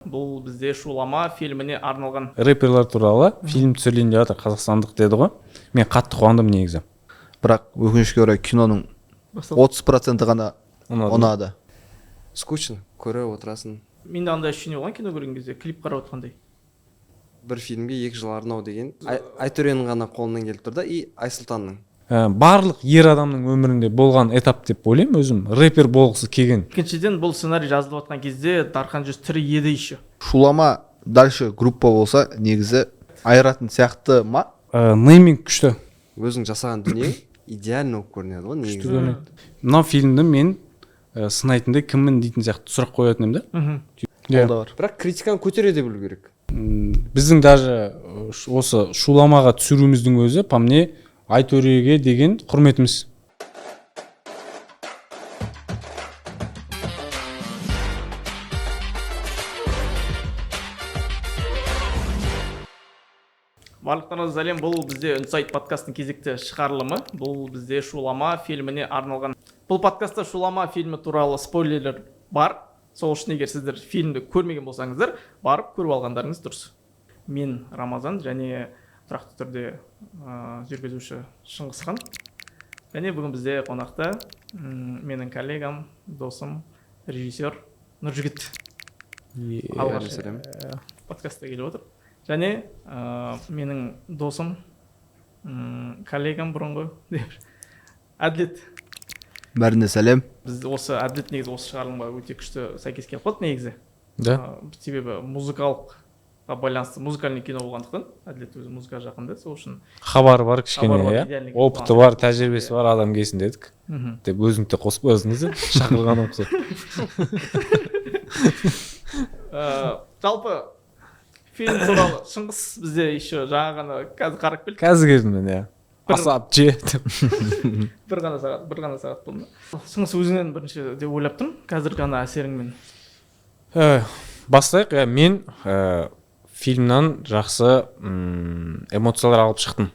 Бұл бізде Шулама фильміне арналған. Рэперлер туралы фильм түсірілейін деп жатыр, қазақстандық деді ғой. Мен қатты қуандым негізі. Бірақ өкінішке орай киноның 30% ғана ұнады. Скучно, көре отырасың. Менде андай ощущение болған кино көрген кезде, клип қарап отқандай. Бір фильмге 2 жыл арнау деген Айтөренің ғана қолынан келіп тұр да, и Айсұлтанның. Барлық ер адамның өмірінде болған этап деп ойлаймын өзім. Рэпер болғысы келген. Екіншіден, бұл сценарий жазылып жатқан кезде Дархан жүз тірі еді еще. Шулама дальше группа болса, негізі айыратын сияқты ма? Нейминг күшті. Өзің жасаған дүние идеально болып көрінеді ғой негізі. Мына фильмді мен сынайтындай кіммін дейтін сияқты сұрақ қоятын едім да. Бірақ критиканы көтере де білу керек. Біздің даже осы Шуламаға түсіруіміздің өзі, по мне, Айтөреге деген құрметіміз. Барлықтарыңызға сәлем, бұл бізде Үнсайт подкастының кезекті шығарылымы. Бұл бізде Шулама фильміне арналған. Бұл подкастта Шулама фильмі туралы спойлерлер бар. Сол үшін егер сіздер фильмді көрмеген болсаңыздар, барып көріп алғандарыңыз дұрыс. Мен Рамазан және тұрақты түрде жүргізуші Шыңғысхан. Және бүгін бізде қонақта менің коллегам, досым, режиссер Нұржігіт. Алғаш подкастта келіп отыр. Және менің досым, коллегам бұрынғы Әділет. Бәріне сәлем. Біз осы Әділет негізі осы шығарылымға өте күшті сәйкес келіп қалды негізі. Да. Себебі музыкалыққа байланысты музыкальный кино болғандықтан, Әділет өзі музыкаға жақында, сол үшін Хабары бар кішкене, опыты бар, тәжірибесі бар адам келсін дедік. Деп өзіңді қосып қойсыңыз, шақырған опсы. Жалпы фильм туралы Шыңғыс бізде еще жаңа ғана қазір қарап келді. Қазір келдім мен, иә. Асап же деп. Бір ғана сағат болды. Шыңғыс өзіңнен бірінші деп ойлап тұрмын, қазір ғана әсеріңмен. Бастайық, мен фильмнан жақсы эмоциялар алып шықтым.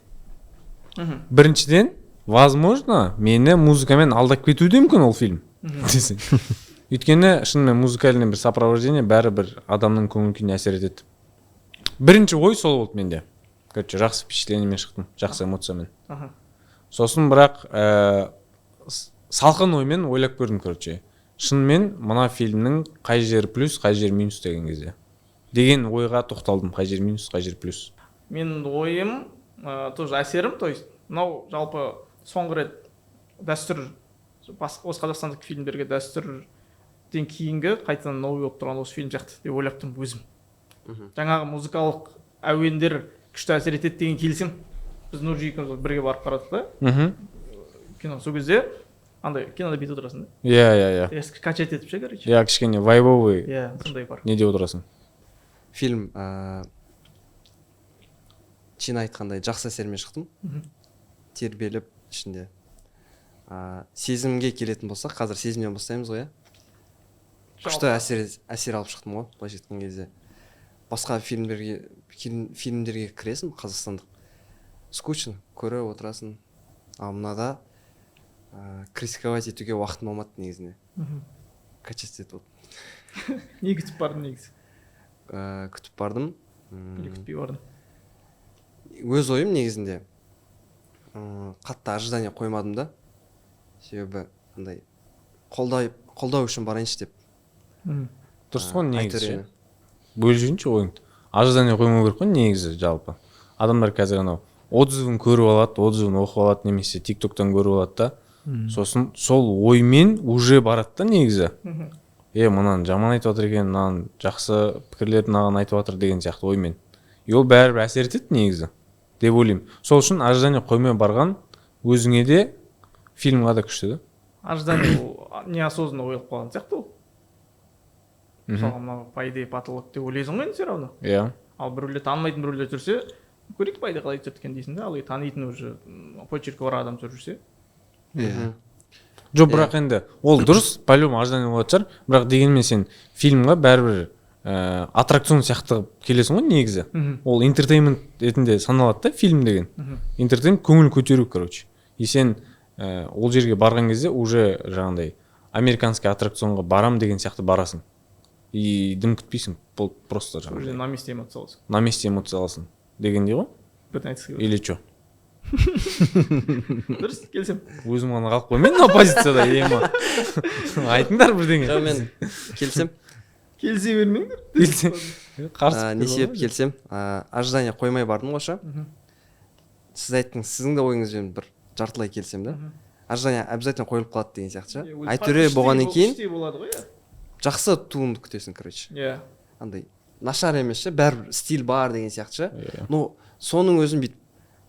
Біріншіден, возможно, мені музыкамен алдап кетуі де мүмкін ол фильм. Өйткені шынымен музыкальный бір сопровождение бәрі бір адамның көңіл-күйіне әсер етеді. Бірінші ой сол болды менде. Короче, жақсы впечатлениемен шықтым, жақсы эмоциямен. Сосын бірақ салқын оймен ойлап көрдім, короче. Шынымен мына фильмнің қай жері плюс, қай жері минус деген кезде. Деген ойға тоқталдым, қай жері минус, қай жері плюс. Менің ойым, тоже әсерім, то есть, мынау жалпы соңғы рет дәстүр, осы қазақстандық фильмдерге дәстүрден кейінгі қайтадан новый болып тұрған осы фильм жақты деп ойлап тұрмын өзім. Жаңағы музыкалық әуендер күшті әсер етеді деген келісім. Біз Нұржігітпен бірге барып қарадық та. Кино сол кезде андай кинода бүйтіп отырасың да. Иә. Качать етіп ше, короче. Иә, кішкене вайбовый. Иә, сондай бар. Не деп отырасың? Фильм шын айтқандай жақсы әсермен шықтым. Тербеліп ішінде. Сезімге келетін болсақ, қазір сезімнен бастаймыз ғой, иә. Күшті әсер алып шықтым ғой, былайша айтқан кезде. Басқа фильмдерге кіресің, қазақстандық. Скучно, көре отырасың. А мынада критиковать етуге уақытым болмады негізінде. Качать етіп отыр. Не күтіп бардың негізі? Күтіп бардым. Күтпей бардың. Өз ойым негізінде қатты ожидание қоймадым да. Себебі қолдау үшін барайыншы деп. Дұрыс қой негізі. Бөлжейінші ойыңды. Ожидание қоймау керек қой негізі жалпы. Адамдар қазір анау отзывын көріп алады, отзывын оқып алады, немесе тиктоктан көріп алады да. Сосын сол оймен уже барады да негізі. Мынаны жаман айтып жатыр екен, мынаны жақсы пікірлерді маған айтып жатыр деген сияқты оймен. Ол бәрібір әсер етеді негізі деп ойлаймын. Сол үшін ожидание қоймай барған өзіңе де фильмға да күшті да. Ожидание неосознанно ойылып қалған сияқты ол. Мысалға мынау по идее потолок деп ойлайсың ғой все равно. Иә. Ал біреулер танымайтын біреулер жүрсе, көрейік по идее қалай түседі екен дейсің да, ал танитын уже почеркі бар адам жүрсе. Жоқ, бірақ енді ол дұрыс, по-любому ожидание болатын шығар, бірақ дегенмен сен фильмға бәрібір аттракцион сияқты келесің ғой негізі. Ол интертеймент ретінде саналады да фильм деген. Интертеймент көңіл көтеру, короче. И сен ол жерге барған кезде уже жаңағындай американский аттракционға барам деген сияқты барасың. и дым күтпейсің, просто уже жаңағыдай на месте эмоция аласың. на месте эмоция аласың дегендей ғой. Бетін айтқысы келеді. Или чё? Дұрыс, келісемін. Өзім ғана қалып қоймайын мына позицияда, ема. Айтыңдар бірдеңе. жоқ мен келсем Келісе бермеңдер. Қарсы не себеп келсем ожидание қоймай бардым ғой ше. Сіз айттыңыз, сіздің де ойыңызбен бір жартылай келсем да. Ожидание обязательно қойылып қалады деген сияқты ше. Айтөре болғаннан кейін іштей болады ғой, иә. жақсы туынды күтесің, короче. Иә. Андай нашар емес ше, бәрібір стиль бар деген сияқты ше. Ну соның өзін бүйтіп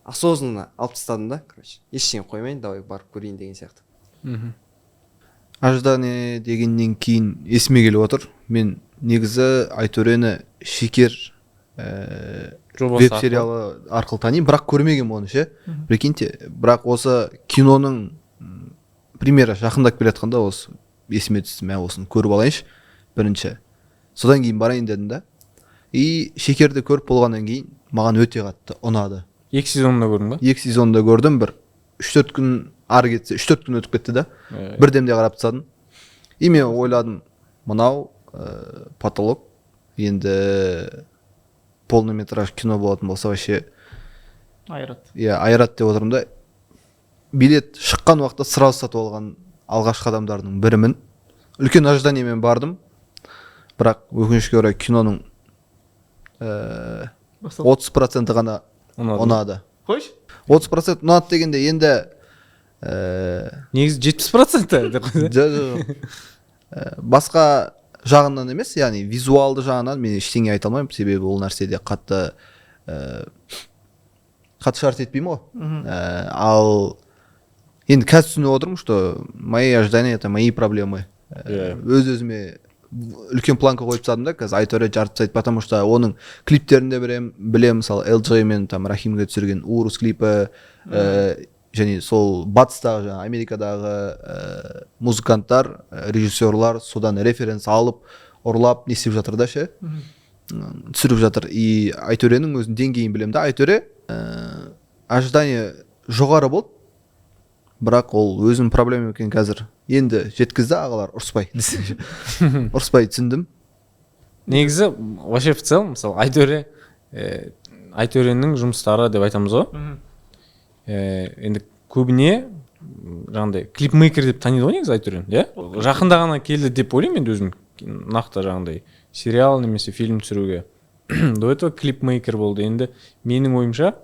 осознанно алып тастадым да, короче. Ештеңе қоймайын, давай барып көрейін деген сияқты. ожидание дегеннен кейін есіме келіп отыр. Мен негізі Айтөрені Шекер веб сериалы арқылы танимын, бірақ көрмеген оны ше. Прикиньте, бірақ осы киноның премьера жақындап келе жатқанда осы есіме түсті, мен осыны көріп алайыншы бірінші. Содан кейін барайын дедім да. И Шекерді көріп болғаннан кейін маған өте қатты ұнады. 2 сезонында көрдің ба? 2 сезонда көрдім, бір 3-4 күн ары кетсе 3-4 күн өтіп кетті да. Бірдемде қарап тастадым. И мен ойладым, мынау потолок енді полнометраж кино болатын болса вообще Айрат. иә айрат деп отырмын да. Билет шыққан уақытта сразу сатып алған алғашқы адамдардың бірімін. Үлкен ожиданиемен бардым, бірақ өкінішке орай киноның 30% ғана ұнады. Қойшы? 30% ұнады дегенде енді негізі 70% деп қойды. Басқа жағынан емес, яғни визуалды жағынан мен ештеңе айта алмаймын, себебі ол нәрседе қатты шарт етпеймін ғой. Ал енді қазір түсініп отырмын, что мои ожидания это мои проблемы. Өз-өзіме үлкен планка қойып тастадым да, қазір Айтөре жарты тастайды, потому что оның клиптерінде білем, мысалы LJ мен там Рахимге түсірген Урус клипі, және сол батыстағы, Америкадағы музыканттар, режиссерлар содан референс алып, ұрлап, не істеп жатыр да ше, түсіріп жатыр. И Айтөренің өзінің деңгейін білем да. Айтөре ожидание жоғары болды, бірақ ол өзінің проблема екен қазір. Енді жеткізді ағалар, ұрыспай түсіндім. Негізі вообще в целом, мысалы Айтөренің жұмыстары деп айтамыз ғой. Енді көбіне жаңағыдай клипмейкер деп таниды ғой негізі Айтөрен, иә? Жақында ғана келді деп ойлаймын енді өзім, нақты жаңағыдай сериал немесе фильм түсіруге. До этого клипмейкер болды. Енді менің ойымша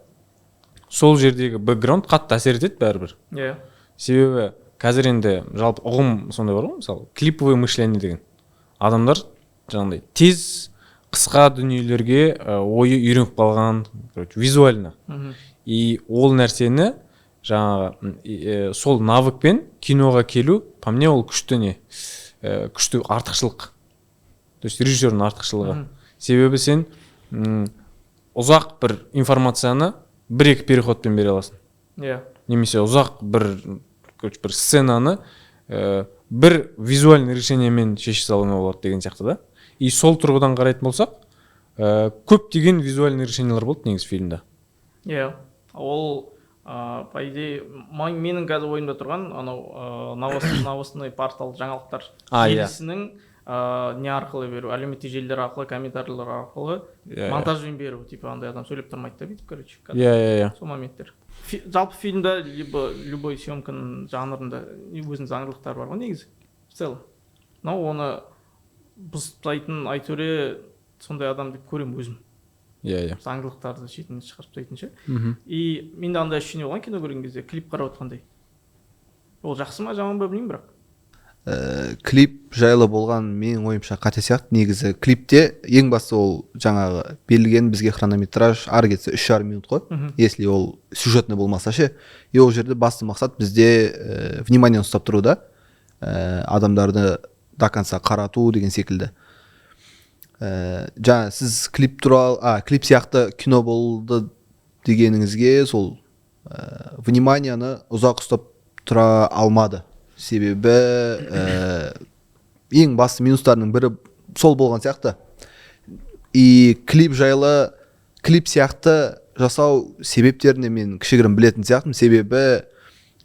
сол жердегі бэкграунд қатты әсер етеді бәрібір. Иә. Себебі қазір енді жалпы ұғым сондай бар ғой, мысалы клиповое мышление деген. Адамдар жаңағыдай тез қысқа дүниелерге ойы үйреніп қалған, визуально. И ол нәрсені жаңағы сол навыкпен киноға келу, по мне ол күшті артықшылық. То есть режиссердің артықшылығы. Себебі сен ұзақ бір информацияны бір-екі переходпен бере аласың. Немесе ұзақ бір сценаны бір визуальный решениемен шеше салуына болады деген сияқты да. И сол тұрғыдан қарайтын болсақ, көптеген визуальный решениялар болды негізі фильмде. Иә. Ол по идее менің қазір ойымда тұрған анау новостной портал жаңалықтар желісінің не арқылы беру, әлеуметтік желілер арқылы, комментарийлер арқылы монтажбен беру, типа андай адам сөйлеп тұрмайды да бүйтіп, короче. Иә. Сол моменттер. Жалпы фильмда либо любой съемканың жанрында өзінің заңдылықтары бар ғой негізі, в целом. Но оны бұзбайтын Айтөре сондай адам деп көремін өзім. Иә. Заңдылықтарды шетінен шығарып тастайтын ше. И менде андай ощущение болған кино көрген кезде, клип қарап отқандай. Ол жақсы ма, жаман ба білмеймін, бірақ. Клип жайлы болған менің ойымша қате сияқты. Негізі клипте ең басты ол жаңағы берілген бізге хронометраж ары кетсе 3,5 минут қой, если ол сюжетный болмаса ше. И ол жерде басты мақсат бізде внимание ұстап тұру да, адамдарды до конца қарату деген секілді. Жаңа сіз клип сияқты кино болды дегеніңізге сол вниманияны ұзақ ұстап тұра алмады. Себебі ең басты минустарының бірі сол болған сияқты. И клип сияқты жасау себептеріне мен кішігірім білетін сияқтымын. Себебі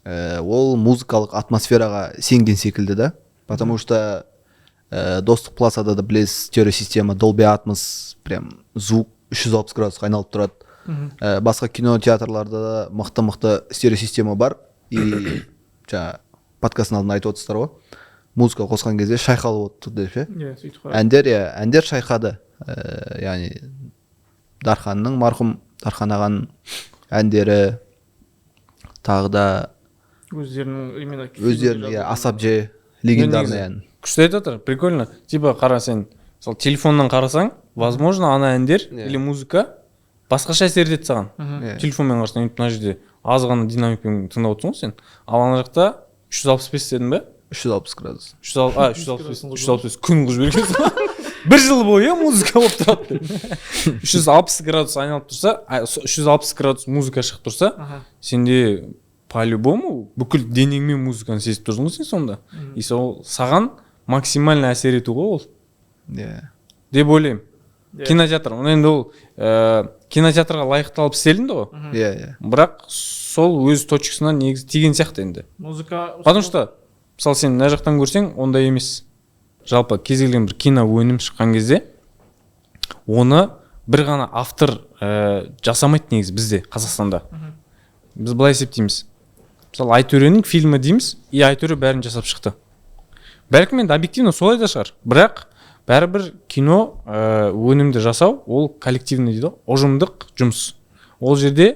ол музыкалық атмосфераға сенген секілді да. Потому что достық плазада да білесіз стереосистема Dolby Atmos прям звук 360 градусқа айналып тұрады. Басқа кинотеатрларда да мықты стереосистема бар. И жаңа подкасттың алдында айтып отырсыздар ғой, музыка қосқан кезде шайқалып отыр деп ше. Әндер шайқады. Яғни марқұм Дархан ағаның әндері, тағы да өздерінің Асапже легендарный ән. Күшті айтып отыр, прикольно. Типа қара, сен мысалы телефоннан қарасаң, возможно ана әндер или музыка басқаша әсер етеді саған. Телефонмен қарасаң, мына жерде аз ғана динамикпен тыңдап отырсың ғой сен. Ал ана жақта 365 дедің бе? 360 градус. 365 күн қылып жібергенсің. Бір жыл бойы музыка болып тұрады. 360 градус айналып тұрса, 360 градус музыка шығып тұрса, сенде по-любому бүкіл денеңмен музыканы сезіп тұрсың ғой сен сонда. И сол саған максимально әсер ету ғой ол. Деп ойлаймын. Кинотеатр, енді ол кинотеатрға лайықталып істелінді ғой. Бірақ сол өз точкасынан негізі тиген сияқты енді. Потому что мысалы сен мына жақтан көрсең ондай емес. Жалпы кез келген бір кино өнім шыққан кезде оны бір ғана автор жасамайды негізі бізде Қазақстанда. Біз былай есептейміз. Мысалы Айтөренің фильмі дейміз, и Айтөре бәрін жасап шықты. Бәлкім енді объективно солай да шығар. Бірақ бәрібір кино өнімді жасау ол коллективный дейді, ұжымдық жұмыс. Ол жерде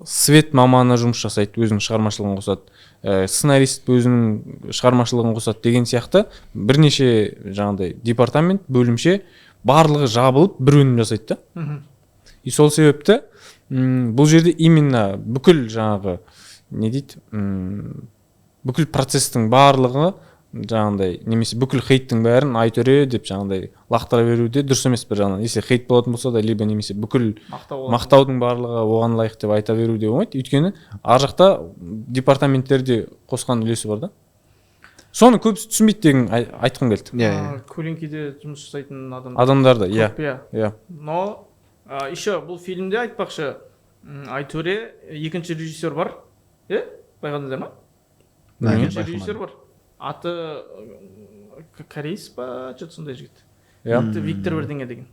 свет маманы жұмыс жасайды, өзінің шығармашылығын қосады. Сценарист өзінің шығармашылығын қосады деген сияқты бірнеше жаңағыдай департамент, бөлімше барлығы жабылып бір өнім жасайды да. И сол себепті бұл жерде именно бүкіл жаңағы не дейді, бүкіл процестің барлығы жаңағыдай немесе бүкіл хейттің бәрін Айтөре деп жаңағыдай лақтыра беруде дұрыс емес бір жағынан. Если хейт болатын болса да, либо немесе бүкіл мақтаудың барлығы оған лайық деп айта беруде болмайды. Өйткені ар жақта департаменттерде қосқан үлесі бар да. Соны көбісі түсінбейді деген айтқым келді. Көлеңкеде жұмыс жасайтын адамдарды, иә. Но еще бұл фильмде айтпақшы, Айтөре екінші режиссер бар. Байқадыңыздар ма? Екінші режиссер бар. Аты кореец па, что-то сондай жігіт. Виктор бірдеңе деген.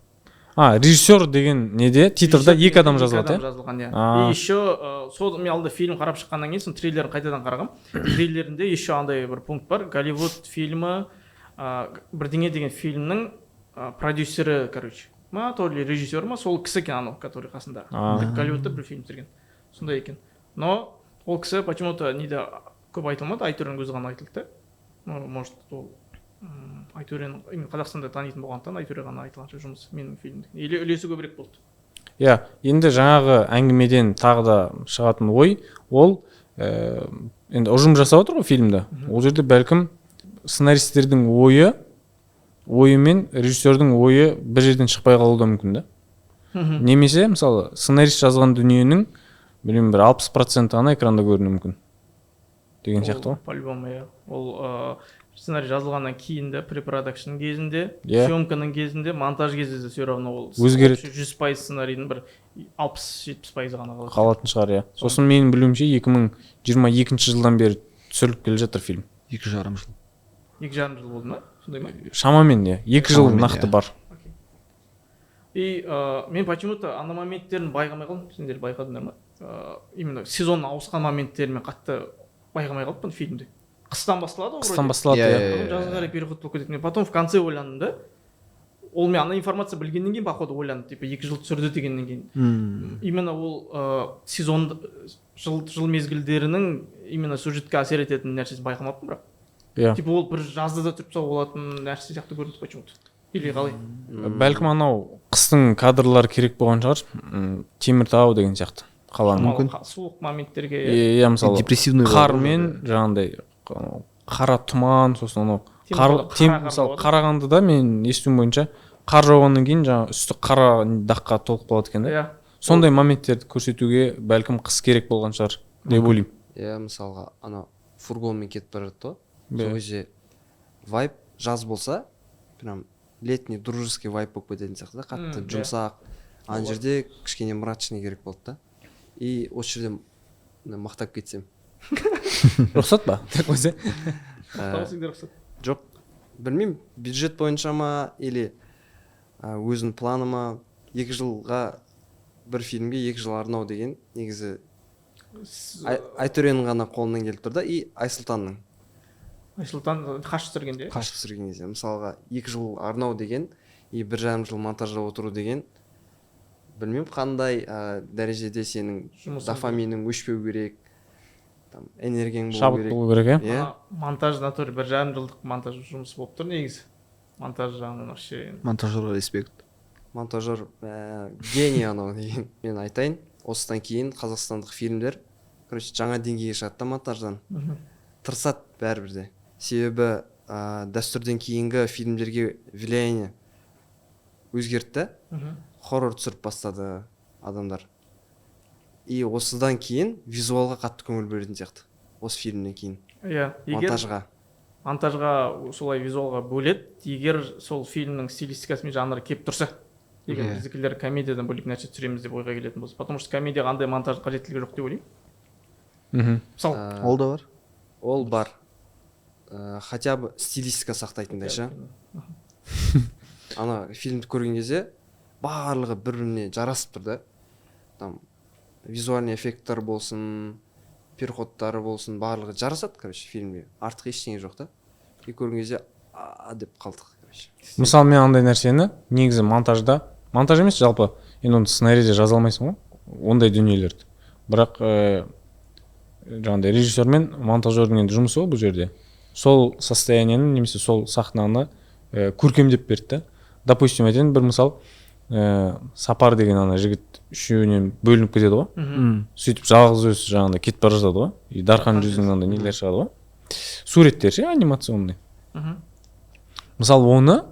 Режиссер деген неде титрда екі адам жазылған, И еще сол мен алда фильм қарап шыққаннан кейін трейлерін қайтадан қарағам. Трейлерінде еще андай бір пункт бар. Голливуд фильмі бірдеңе деген фильмнің продюсері, короче. То ли режиссер ма, сол кісі екен анау, который қасында. Голливудта бір фильм түсірген. Сондай екен. Но ол кісі почему-то неде көп айтылмады, Айтөренің өзі ғана айтылды. Может, ол Айтөренің Қазақстанда танитын болғандықтан Айтөре ғана айтылған жұмыс менің фильмде. Или үлесі көбірек болды. Енді жаңағы әңгімеден тағы да шығатын ой, ол енді ұжым жасап отыр ғой фильмді. Ол жерде бәлкім сценаристердің ойы мен режиссердің ойы бір жерден шықпай қалуы да мүмкін да. Немесе мысалы сценарист жазған дүниенің білмеймін бір 60% ғана экранда көрінуі мүмкін деген сияқты ғой. По-любому ол сценарий жазылғаннан кейін де препродакшн кезінде, съемканың кезінде, монтаж кезінде де все равно ол 100% сценарийдің бір 60-70% ғана қалатын шығар. Сосын менің білуімше 2022 жылдан бері түсіріліп келе жатыр фильм. 2,5 жыл. 2,5 жыл болды ма? Сондай ма? Шамамен 2 жыл нақты бар. И мен почему-то ана моменттерін байқамай қалдым. Сендер байқадыңдар ма? Именно сезон ауысқан моменттерімен қатты байқамай қалыппын фильмде. Қыстан басталады ғой. Қыстан басталады. Жазға қарай переход болып кетеді. Мен потом в конце ойландым да. Ол мен ана информация білгеннен кейін походу ойландым, типа 2 жыл түсірді дегеннен кейін. Именно ол сезон жыл мезгілдерінің именно сюжетке әсер ететін нәрсесін байқамаппын бірақ. Типа ол бір жазда да тұрып салып болатын нәрсе сияқты көрінді почему-то. Или қалай? Бәлкім анау қыстың кадрлары керек болған шығар. Теміртау деген сияқты. Қаланың суық моменттерге. Мысалы қар мен жаңағыдай қара тұман, сосын анау мысалы Қарағандыда мен естуім бойынша қар жауғаннан кейін жаңа үсті қара даққа толып қалады екен да. Сондай моменттерді көрсетуге бәлкім қыс керек болған шығар деп ойлаймын. Мысалға анау фургонмен кетіп бара жатты ғой. Сол кезде вайб жаз болса, прям летний дружеский вайб болып кететін сияқты да, қатты жұмсақ. Ана жерде кішкене мрачный керек болды да. И осы жерде мақтап кетсем. Рұқсат па? Рұқсат. Жоқ, білмеймін, бюджет бойынша ма или өзінің планы ма, 2 жылға бір фильмге 2 жыл арнау деген негізі Айтөренің ғана қолынан келіп тұр да, и Айсұлтанның. Айсұлтан қашып түсіргенде. Қашып түсірген кезде мысалға 2 жыл арнау деген и 1,5 жыл монтажда отыру деген, білмеймін қандай дәрежеде сенің дофаминың өшпеу керек, там энергияң болу керек. Шабыт болу керек, иә. Монтаж натуре 1,5 жылдық монтаж жұмыс болып тұр негізі. Монтаж жағынан вообще. Монтажерға респект. Монтажер гений анау деген. Мен айтайын, осыдан кейін қазақстандық фильмдер жаңа деңгейге шығады да монтаждан. Тырысады бәрібір де. Себебі дәстүрден кейінгі фильмдерге влияние өзгертті. Хоррор түсіріп бастады адамдар. И осыдан кейін визуалға қатты көңіл бөлетін сияқты. Осы фильмнен кейін. Иә, монтажға солай визуалға бөледі, егер сол фильмнің стилистикасы мен жанры келіп тұрса. Егер біздікілер комедиядан бөлек нәрсе түсіреміз деп ойға келетін болса. Потому что комедияға андай монтаж қажеттілігі жоқ деп ойлаймын. Мысалы, Ол да бар. Ол бар. Хотя бы стилистика сақтайтындай ше. Ана фильмді көрген кезде барлығы бір-біріне жарасып тұр да. Там визуальный эффекттер болсын, переходтары болсын, барлығы жарасады, короче, фильмге. Артық ештеңе жоқ та. И көрген кезде деп қалдық, короче. Мысалы мен андай нәрсені негізі монтаж емес, жалпы енді оны сценарийде жаза алмайсың ғой, ондай дүниелерді. Бірақ жаңағыдай режиссер мен монтажердің енді жұмысы ғой бұл жерде. Сол состояниені немесе сол сахнаны көркемдеп берді. Допустим, айтайын бір мысал, Сапар деген ана жігіт үшеуінен бөлініп кетеді ғой. Сөйтіп жалғыз өзі жаңағыдай кетіп бара жатады ғой. И Дархан жүзінің андай нелер шығады ғой. Суреттер ше, анимационный. Мысалы оны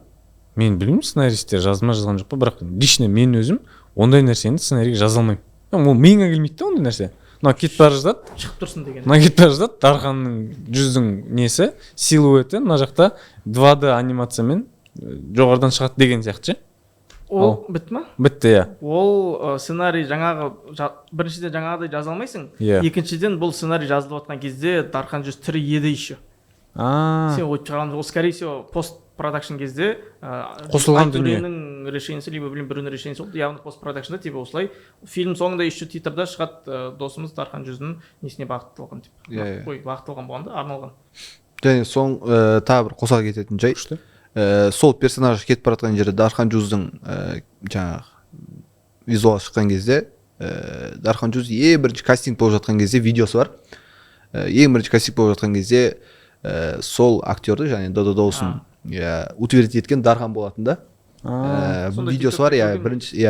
мен білмеймін, сценаристер жазған жоқ па, бірақ лично мен өзім ондай нәрсені сценарийге жаза алмаймын. Ол миыңа келмейді да ондай нәрсе. Мына кетіп бара жатады, шығып тұрсын деген. Мына кетіп бара жатады, Дарханның жүздің несі, силуэті мына жақта 2D анимациямен жоғарыдан шығады деген сияқты ше. Ол бітті ма? Бітті, иә. Ол сценарий біріншіден жаңағыдай жаза алмайсың. Екіншіден бұл сценарий жазылып жатқан кезде Дархан жүз тірі еді еще. Сен ойып шығарған, ол скорее всего постпродакшн кезде қосылған дүние. Айтөренің решениесі, либо біреудің решениесі болды, явно постпродакшнда, типа осылай фильм соңында еще титрда шығады, досымыз Дархан жүзінің несіне бағытталған деп. Ой, бағытталған болғанда арналған. Және соң тағы бір қоса кететін жай. Сол персонаж кетіп бара жатқан жерде Дархан жүздің жаңағы визуал шыққан кезде Дархан жүз бірінші кастинг болып жатқан кезде видеосы бар. Бірінші кастинг болып жатқан кезде сол актерді, және Додо Доусон утвердить еткен Дархан болатын да. Видеосы бар,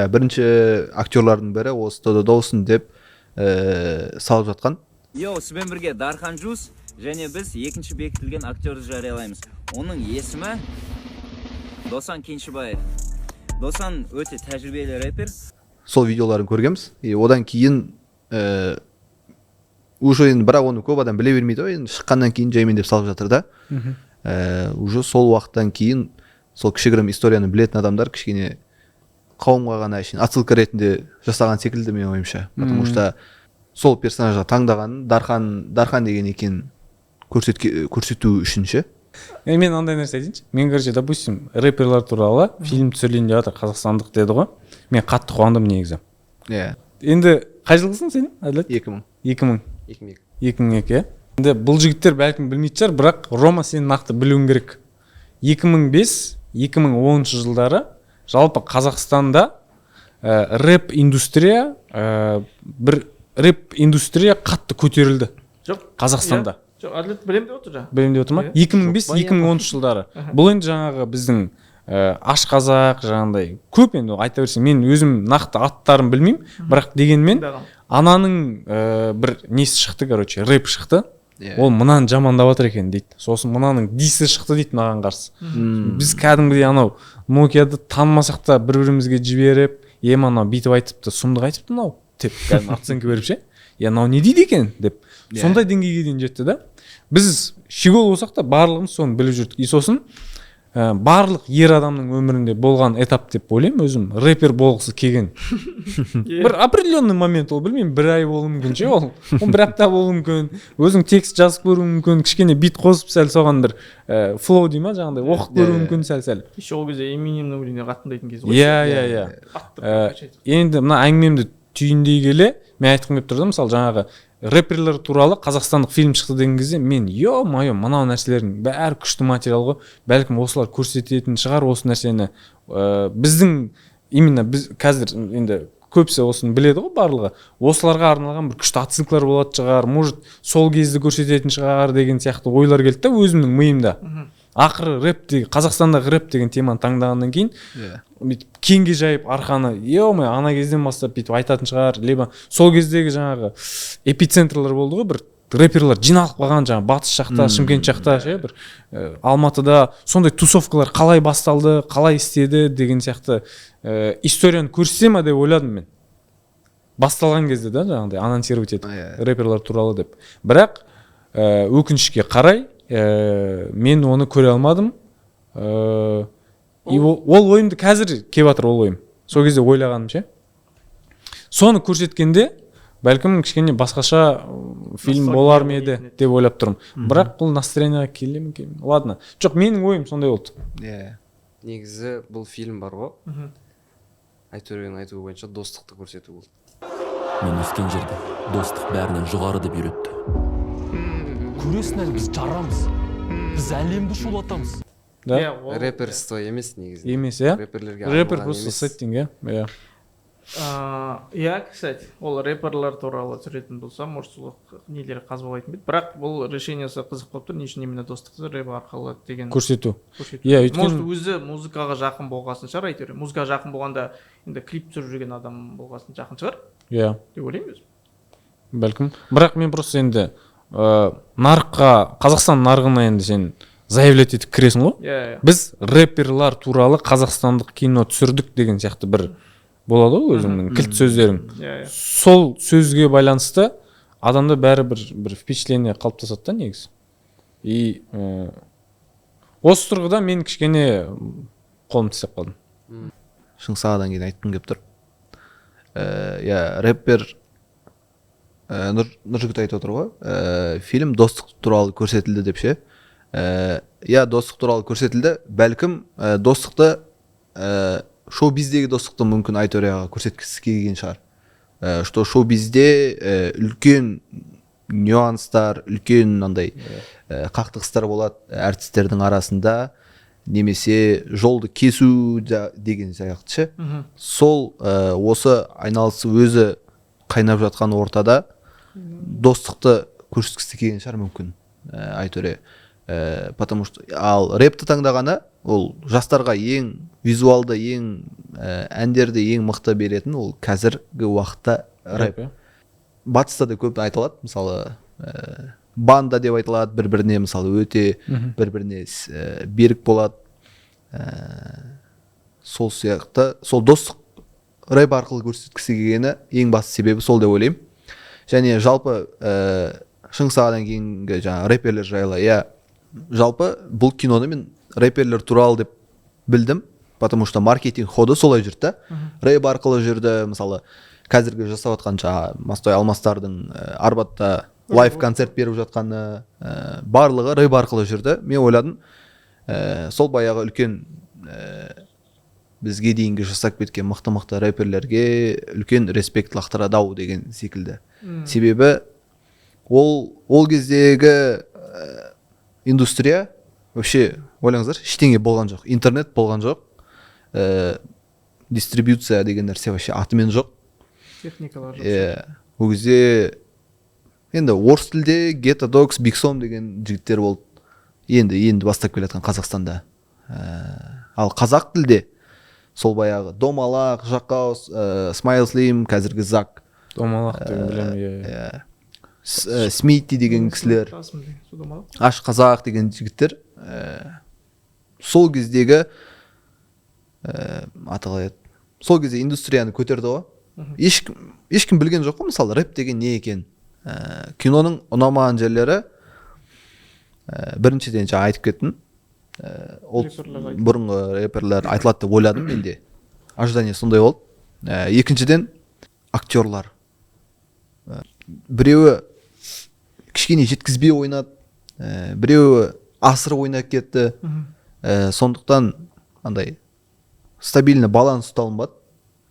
бірінші актерлардың бірі осы Додо Доусон деп салып жатқан. Сізбен бірге Дархан Жүз және біз екінші бекітілген актерді жариялаймыз. Оның есімі Досан Кеншібаев. Досан өте тәжірибелі рэпер. Сол видеоларын көргенбіз. Одан кейін уже енді бірақ оны көп адам біле бермейді ғой, енді шыққаннан кейін жаймен деп салып жатыр да. Уже сол уақыттан кейін сол кішігірім историяны білетін адамдар кішкене қауымға ғана отсылка ретінде жасаған секілді менің ойымша. Потому что сол персонажға таңдаған Дархан деген екен көрсету үшін ше. Мен андай нәрсе айтайыншы. Мен короче, допустим, рэперлар туралы фильм түсірілейін деп жатыр, қазақстандық деді ғой. Мен қатты қуандым негізі. Енді қай жылғысың сен, Әділет? 2002. Енді бұл жігіттер бәлкім білмейтін шығар, бірақ Рома сен нақты білуің керек. 2005-2010 жылдары жалпы Қазақстанда рэп индустрия қатты көтерілді. Қазақстанда. Әділет білем деп отыр жа. Білем деп отыр ма? 2005-2010 жылдары. Бұл енді жаңағы біздің Ашқазақ жаңағыдай көп, енді айта берсең, мен өзім нақты аттарын білмеймін, бірақ дегенмен ананың бір несі шықты, короче, рэп шықты. Ол мынаны жамандап жатыр екен дейді. Сосын мынаның дисі шықты дейді маған қарсы. Біз кәдімгідей анау Nokia-ды танымасақ та бір-бірімізге жіберіп, анау бүйтіп айтыпты, сұмдық айтыпты мынау деп кәдімгі оценка беріп ше. Мынау не дейді екен деп. Сондай деңгейге дейін жетті да. Біз щегол болсақ та барлығымыз соны біліп жүрдік. И сосын барлық ер адамның өмірінде болған этап деп ойлаймын өзім. Рэпер болғысы келген. Бір определенный момент ол, білмеймін, бір ай болуы мүмкін ше ол. Бір апта болуы мүмкін. Өзің текст жазып көруі мүмкін, кішкене бит қосып сәл соған бір флоу дей ма жаңағыдай оқып көруі мүмкін сәл. Еще ол кезде Эминемнің өлеңіне қатты тыңдайтын кез ғой. Иә. Енді мына әңгімемді түйіндей келе, мен айтқым келіп тұрды, мысалы жаңағы рэперлер туралы қазақстандық фильм шықты деген кезде мен ё-моё, мынау нәрселердің бәрі күшті материал ғой, бәлкім осылар көрсететін шығар осы нәрсені. Біздің именно біз қазір енді көбісі осыны біледі ғой барлығы. Осыларға арналған бір күшті отсылкалар болады шығар, может сол кезде көрсететін шығар деген сияқты ойлар келді да өзімнің миымда. Ақыры рэп деген, Қазақстандағы рэп деген теманы таңдағаннан кейін бүйтіп кеңге жайып арқаны, ё-моё, ана кезден бастап бүйтіп айтатын шығар, либо сол кездегі жаңағы эпицентрлар болды ғой, бір рэперлер жиналып қалған жаңағы батыс жақта, Шымкент жақта ше, бір Алматыда сондай тусовкалар қалай басталды, қалай істеді деген сияқты историяны көрсете ма деп ойладым мен. Басталған кезде да жаңағыдай анонсировать етіп рэперлер туралы деп. Бірақ өкінішке қарай мен оны көре алмадым. Ол ойымды қазір келіп жатыр, ол ойым. Сол кезде ойлағаным ше. Соны көрсеткенде бәлкім кішкене басқаша фильм болар ма еді деп ойлап тұрмын. Бірақ бұл настроениеға келе ме келмей. Ладно. Жоқ, менің ойым сондай болды. Негізі бұл фильм бар ғой. Айтөренің айтуы бойынша достықты көрсету болды. Мен өскен жерде достық бәрінен жоғары деп үйретті. Көресің әлі, біз жарамыз. Біз әлемді шулатамыз. Рэперство емес негізі. Емес, иә? Рэпер просто емес. сеттинг, иә? Иә, кстати, ол рэперлер туралы түсіретін болса, может, сол нелері қазбалайтын бет. Бірақ бұл решениесі қызық болып тұр, не үшін именно достықты рэп арқылы деген көрсету. Иә, может, өзі музыкаға жақын болғасын шығар, әйтеуір. Музыкаға жақын болғанда енді клип түсіріп жүрген адам болғасын жақын шығар. Иә. Деп ойлаймын өзім. Бәлкім. Бірақ мен просто енді нарыққа, Қазақстан нарығына енді сен заявлять етіп кіресің ғой. Иә. Біз рэперлар туралы қазақстандық кино түсірдік деген сияқты бір болады ғой өзіңнің кілт сөздерің. Сол сөзге байланысты адамда бәрі бір впечатление қалыптасады да негізі. И осы тұрғыда мен кішкене қолым тістеп қалдым. Шыңсағадан кейін айтқым келіп тұр. Иә, рэпер Нұржігіт айтып отыр ғой. Фильм достық туралы көрсетілді деп ше. Иә, достық туралы көрсетілді. Бәлкім достықты шоу-биздегі достықты мүмкін аудиторияға көрсеткісі келген шығар. Что шоу-bizде үлкен нюанстар, үлкен мынандай қақтығыстар болады әртістердің арасында, немесе жолды кесу деген сияқты ше. Сол осы айналысы өзі қайнап жатқан ортада достықты көрсеткісі келген шығар мүмкін аудитория. Потому что ал рэпті таңдағаны ол жастарға ең визуалды, ең әндерді ең мықты беретін ол қазіргі уақытта рэп. Батыста да көп айтылады, мысалы банда деп айтылады, бір-біріне мысалы өте бір-біріне берік болады. Сол сияқты, сол достық рэп арқылы көрсеткісі келгені ең басты себебі сол деп ойлаймын. Және жалпы Шыңсағадан кейінгі жаңа рэперлер жайлы, иә, жалпы бұл киноны мен рэперлер туралы деп білдім, потому что маркетинг ходы солай жүрді. Рэп арқылы жүрді, мысалы қазіргі жасап жатқан жаңа Мастой Алмастардың Арбатта лайв концерт беріп жатқаны барлығы рэп арқылы жүрді. Мен ойладым, сол баяғы үлкен бізге дейінгі жасап кеткен мықты-мықты рэперлерге үлкен респект лақтырады деген секілді. Себебі ол кездегі индустрия вообще ойлаңыздар, ештеңе болған жоқ, интернет болған жоқ, дистрибуция деген нәрсе вообще атымен жоқ, техникалар жоқ. Ол кезде енді орыс тілде Ghetto Dogs, Big Som деген жігіттер болды, енді бастап келатқан Қазақстанда. Ал қазақ тілде сол баяғы Домалақ, Жақаус, Smile Slim, қазіргі Зак, Домалақ деген білемін. Смити деген кісілер, Аш Қазақ деген жігіттер сол кездегі сол кезде индустрияны көтерді ғой. Ешкім білген жоқ қой, мысалы рэп деген не екен. Киноның ұнамаған жерлері біріншіден жаңа айтып кеттім, ол Рэперлер айтылады. бұрынғы рэперлер айтылады деп ойладым менде. Ожидание сондай болды. Екіншіден актерлар. Біреуі кішкене жеткізбей ойнады, біреуі асырып ойнап кетті. Сондықтан андай стабильный баланс ұсталынбады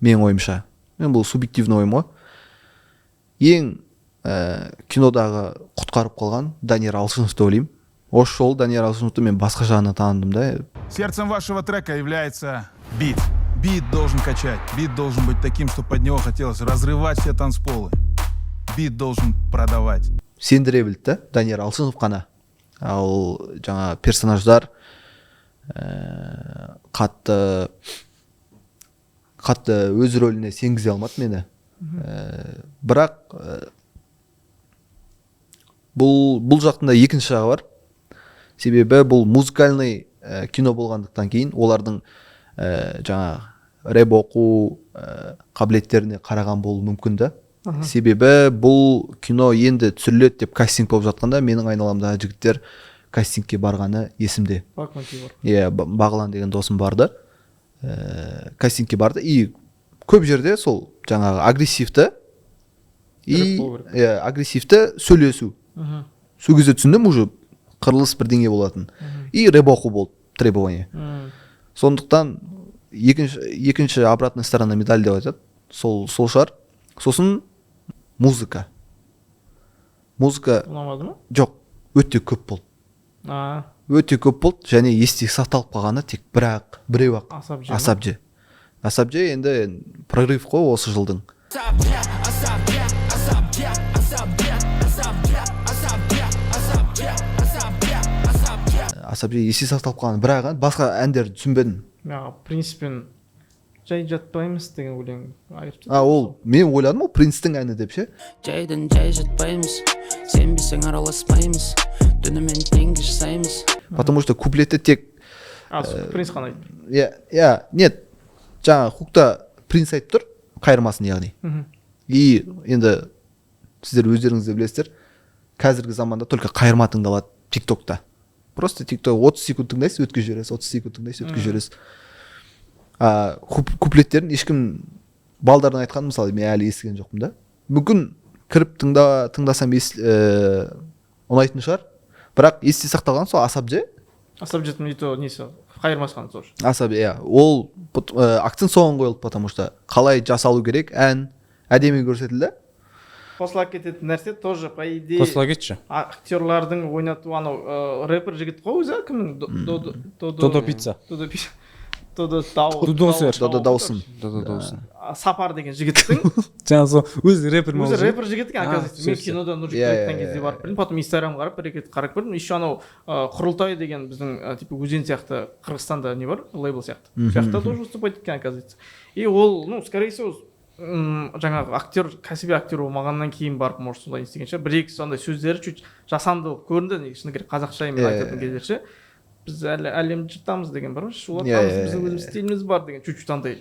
менің ойымша. Мен бұл субъективный ойым ғой. Ең кинодағы құтқарып қалған Данияр Алшынов деп ойлаймын. Осы жолы Данияр Алшыновты мен басқа жағынан таныдым да. Сердцем вашего трека является бит. Бит должен качать. Бит должен быть таким, что под него хотелось разрывать все танцполы. Бит должен продавать. Сендіре білді да, Данияр Алшынов қана. Ал жаңа персонаждар қатты өз рөліне сенгізе алмады мені. Бірақ бұл жақтында екінші жағы бар. Себебі бұл музыкальный кино болғандықтан кейін олардың жаңа рэп оқу қабілеттеріне қараған болуы мүмкін да. Себебі бұл кино енді түсіріледі деп кастинг болып жатқанда менің айналамдағы жігіттер кастингке барғаны есімде. Бағлан деген досым барды. Кастингке барды и көп жерде сол жаңағы агрессивті сөйлесу. Сол кезде түсіндім уже қырылыс бірдеңе болатын. И рэп оқу болды, требование. Сондықтан екінші обратная сторона медаль деп айтады. Сол шығар. Сосын музыка. Ұнамады ма? Жоқ, өте көп болды. Өте көп болды, және есте сақталып қалғаны тек біреу-ақ Асапже. Асапже енді прорыв қой осы жылдың. Асапже есте сақталып қалғаны бірақ басқа әндерді түсінбедім. Принципен жай жатпаймыз деген өлең. Ол мен ойладым ол Принстің әні деп ше. Жайдан жай жатпаймыз, сенбесең араласпаймыз, түнімен теңге жасаймыз. Потому что куплетті тек Принц қана айтты. Нет, жаңа хукта Принц айтып тұр, қайырмасын яғни. И енді сіздер өздеріңізді білесіздер, қазіргі заманда только қайырма тыңдалады тиктокта. Просто тикток 30 секунд тыңдайсыз, өткізіп жібересіз, 30 секунд тыңдайсыз, өткізіп жібересіз. Куплеттерін ешкім балдардың айтқанын мысалы мен әлі естіген жоқпын да. Мүмкін кіріп тыңдасам ұнайтын шығар. Бірақ есте сақталған сол Асапже. Асапжеттің несі қайырмасы қана сол. Асапже, ол акцент соған қойылды, потому что қалай жасалу керек, ән әдемі көрсетілді. Қосыла кететін нәрсе тоже по идее. Қосыла кетші. Актерлардың ойнату анау рэпер жігіт қой өзі кімнің? Додо Пицца. Даусын. Сапар деген жігіттің жаңа сол өзі рэпер ма? өзі рэпер жігіттің оказывается. Мен кинода Нұржігіт айтқан кезде барып білдім, потом Инстаграм қарап бір рет қарап көрдім. Еще анау Құрылтай деген біздің типа Өзен сияқты Қырғызстанда не бар, лейбл сияқты. Сол жақта тоже выступать еткен оказывается. И ол, скорее всего, жаңағы актер, кәсіби актер болмағаннан кейін барып может солай істеген шығар. Бір-екі сондай сөздері чуть жасанды көрінді, шыны керек қазақша емес айтатын кездер ше. Біз әлемді жыртамыз деген бар ғой, шулатамыз, біздің өзіміз стиліміз бар деген чуть-чуть андай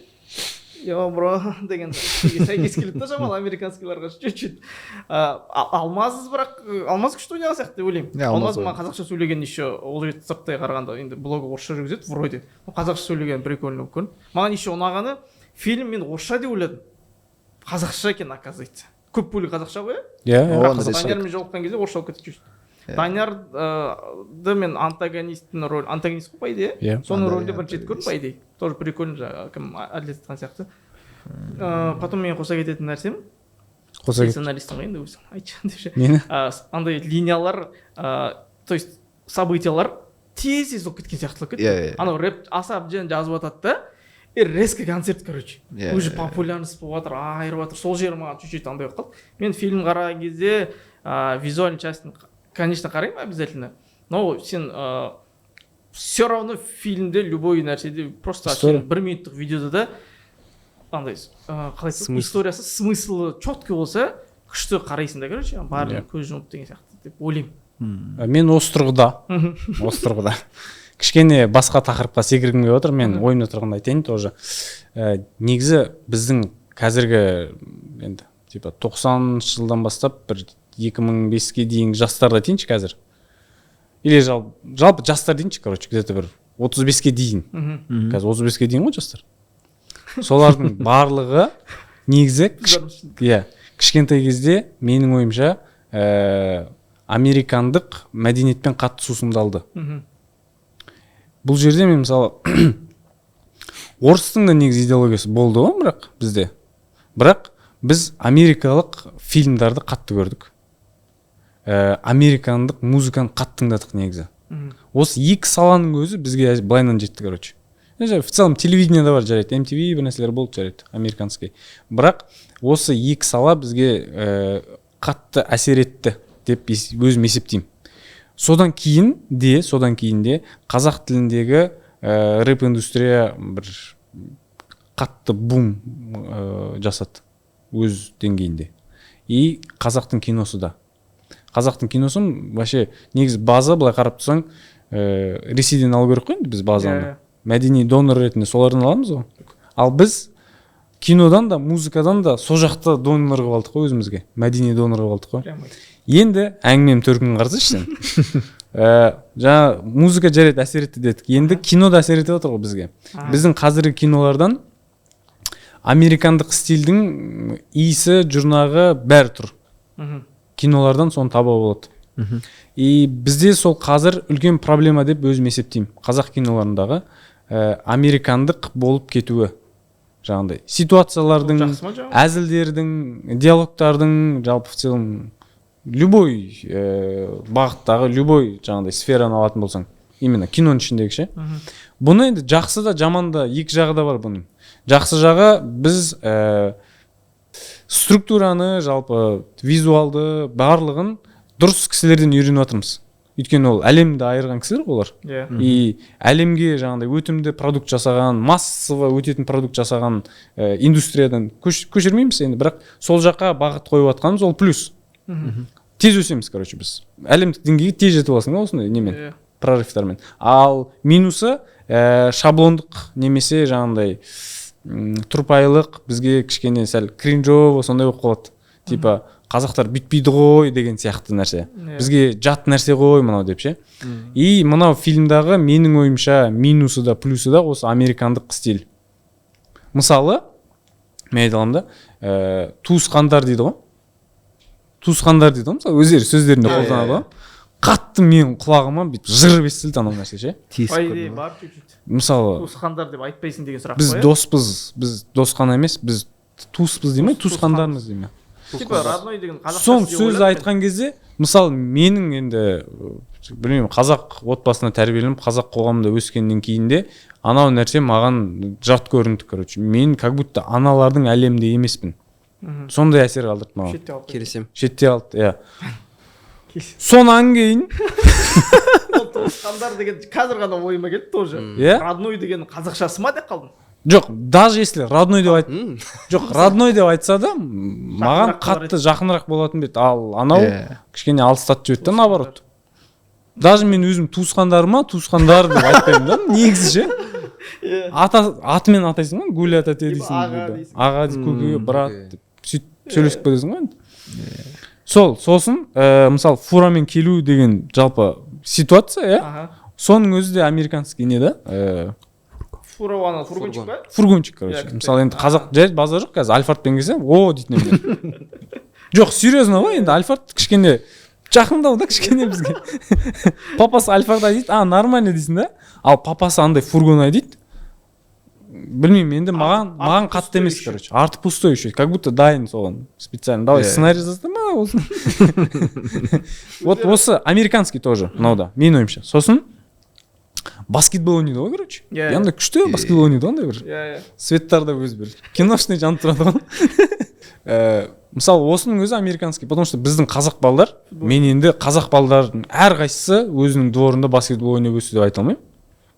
бро деген сәйкес келеді да жамал американскийларға чуть-чуть. Алмаз күшті ойнаған сияқты деп ойлаймын. Алмаз маған қазақша сөйлеген еще ол жігіт сырттай қарағанда енді блогы орысша жүргізеді вроде. Қазақша сөйлеген прикольно көрінді. Маған еще ұнағаны фильм мен орысша деп ойладым. Қазақша екен оказывается. Көп бөлігі қазақша ғой. Даниярмен жолыққан кезде орысша болып кетті. Даниярды мен антагонисттің рөлі, антагонист қой по идее. Соның рөлінде бірінші рет көрдім по идее. Тоже прикольно, кім әділет етқан сияқты. Потом мен қоса кететін нәрсем. Сценаристің ғой енді өзің айтшы деші. Андай линиялар, то есть событиялар тез болып кеткен сияқтылық кетті. Анау рэп Асапжен жазып жатады да. И резко концерт, короче. Уже популярность болып жатыр, айырып жатыр. Сол жері маған чуть-чуть андай болып қалды. Мен фильм қараған кезде визуальный частын конечно қараймын обязательно. Но сен все равно фильмде любой нәрседе просто бір минуттық видеода да андай қалай историясы смыслы четкий болса күшті қарайсың да, короче, барлығы көз жұмып деген сияқты деп ойлаймын. Мен осы тұрғыда кішкене басқа тақырыпқа секіргім келіп отыр. Мен ойымда тұрғанда айтайын тоже. Негізі біздің қазіргі енді типа 90 жылдан бастап бір 2005-ке дейінгі жастарды айтайыншы қазір. или жалпы жастар дейінші, короче, где-то бір 35-ке дейін. Қазір 35-ке дейін ғой жастар. Солардың барлығы негізі кішкентай кезде менің ойымша американдық мәдениетпен қатты сусындалды. Бұл жерде мен мысалы орыстың да негізі идеологиясы болды ғой, бірақ бізде. Бірақ біз америкалық фильмдарды қатты көрдік. Американдық музыканы қатты тыңдадық негізі. Осы екі саланың өзі бізге былайынан жетті, короче. В целом телевидениеда бар жарайды, MTV бір нәрселер болды жарайды, американский. Бірақ осы екі сала бізге қатты әсер етті деп өзім есептеймін. Содан кейін де қазақ тіліндегі рэп индустрия бір қатты бум жасады өз деңгейінде. И қазақтың киносы да. Қазақтың киносын вообще негізі база былай қарап тұрсаң Ресейден алу керек қой енді біз базаны. Мәдени донор ретінде солардан аламыз ғой. Ал біз кинодан да, музыкадан да сол жақта донор қылып алдық қой өзімізге. Мәдени донор қылып алдық қой. Енді әңгімем төркін қарасайшы сен. Жаңа музыка жарайды әсер етті дедік. Енді кино да әсер етіп отыр ғой бізге. Біздің қазіргі кинолардан американдық стильдің иісі, жұрнағы бәрі тұр. Кинолардан соны таба болады. И бізде сол қазір үлкен проблема деп өзім есептеймін. Қазақ киноларындағы американдық болып кетуі. Жаңағыдай ситуациялардың, әзілдердің, диалогтардың, жалпы в целом любой бағыттағы, любой жаңағыдай сфераны алатын болсаң, именно киноның ішіндегі ше. Бұны енді жақсы да, жаман да, екі жағы да бар бұның. Жақсы жағы біз структураны, жалпы визуалды барлығын дұрыс кісілерден үйреніп жатырмыз. Өйткені ол әлемді айырған кісілер олар. И әлемге жаңағыдай өтімді продукт жасаған, массово өтетін продукт жасаған индустриядан көшірмейміз енді, бірақ сол жаққа бағыт қойып жатқанымыз ол плюс. Тез өсеміз, короче, біз. Әлемдік деңгейге тез жетіп аласың да осындай немен, прорывтармен. Ал минусы шаблондық немесе жаңағыдай тұрпайылық бізге кішкене сәл кринжово сондай болып қалады. Типа қазақтар бүйтпейді ғой деген сияқты нәрсе. Бізге жат нәрсе ғой мынау деп ше. И мынау фильмдағы менің ойымша минусы да плюсы да осы американдық стиль. Мысалы, мен айта аламын да, туысқандар дейді ғой. Туысқандар дейді ғой, мысалы өздері сөздерінде қолданады ғой. Қатты менің құлағыма бүйтіп жыр естілді анау нәрсе ше. Бар чуть-чуть. Мысалы, туысқандар деп айтпайсың деген сұрақ қой. Біз доспыз, біз дос қана емес, біз туыспыз демей, туысқандармыз демей. Типа родной деген қазақша сон сөз айтқан кезде, мысалы менің енді білмеймін, қазақ отбасына тәрбиеленіп, қазақ қоғамында өскеннен кейін де анау нәрсе маған жат көрінді, короче. Мен как будто аналардың әлемінде емеспін. Сондай әсер қалдырды маған. Келесем. Шетте қалды, иә. Сонан кейін туысқандар деген қазір ғана ойыма келді тоже. Родной деген қазақшасы ма деп қалдым. Жоқ, даже если родной деп жоқ, родной деп айтса да, маған қатты жақынырақ болатын бет. Ал анау кішкене алыстатып жіберді, наоборот. Даже мен өзім туысқандар деп айтпаймын да, негізі ше. Атымен атайсың ғой, гуля тәте дейсің. Аға дейсің, көкеге, брат деп сөйтіп сөйлесіп кетесің ғой. Сосын, мысалы, фурамен келу деген жалпы ситуация, соның өзі де американский не да? Фургончик па? Фургончик, короче. Мысалы, енді қазақ жарайды базар жоқ, қазір Альфардпен келсем, о дейтін емін. Жоқ, серьезно ғой, енді Альфард кішкене жақындау да кішкене бізге. Папасы Альфард дейді, нормально дейсің да? Ал папасы андай фургон дейді. Білмеймін, енді маған қатты емес, короче. Арты пустой еще, как будто дайын соған. Специально, давай сценарий жаздырма, осы. Вот осы американский тоже, мынау да, менің ойымша. Сосын баскетбол ойнайды ғой, короче. Янда күшті баскетбол ойнайды ғой, бір. Светтарда өз бір. Киношный жанып тұрады ғой. Мысалы, осының өзі американский, потому что біздің қазақ балдар, мен енді қазақ балдардың әрқайсысы өзінің дворында баскетбол ойнап өсті деп айта алмаймын.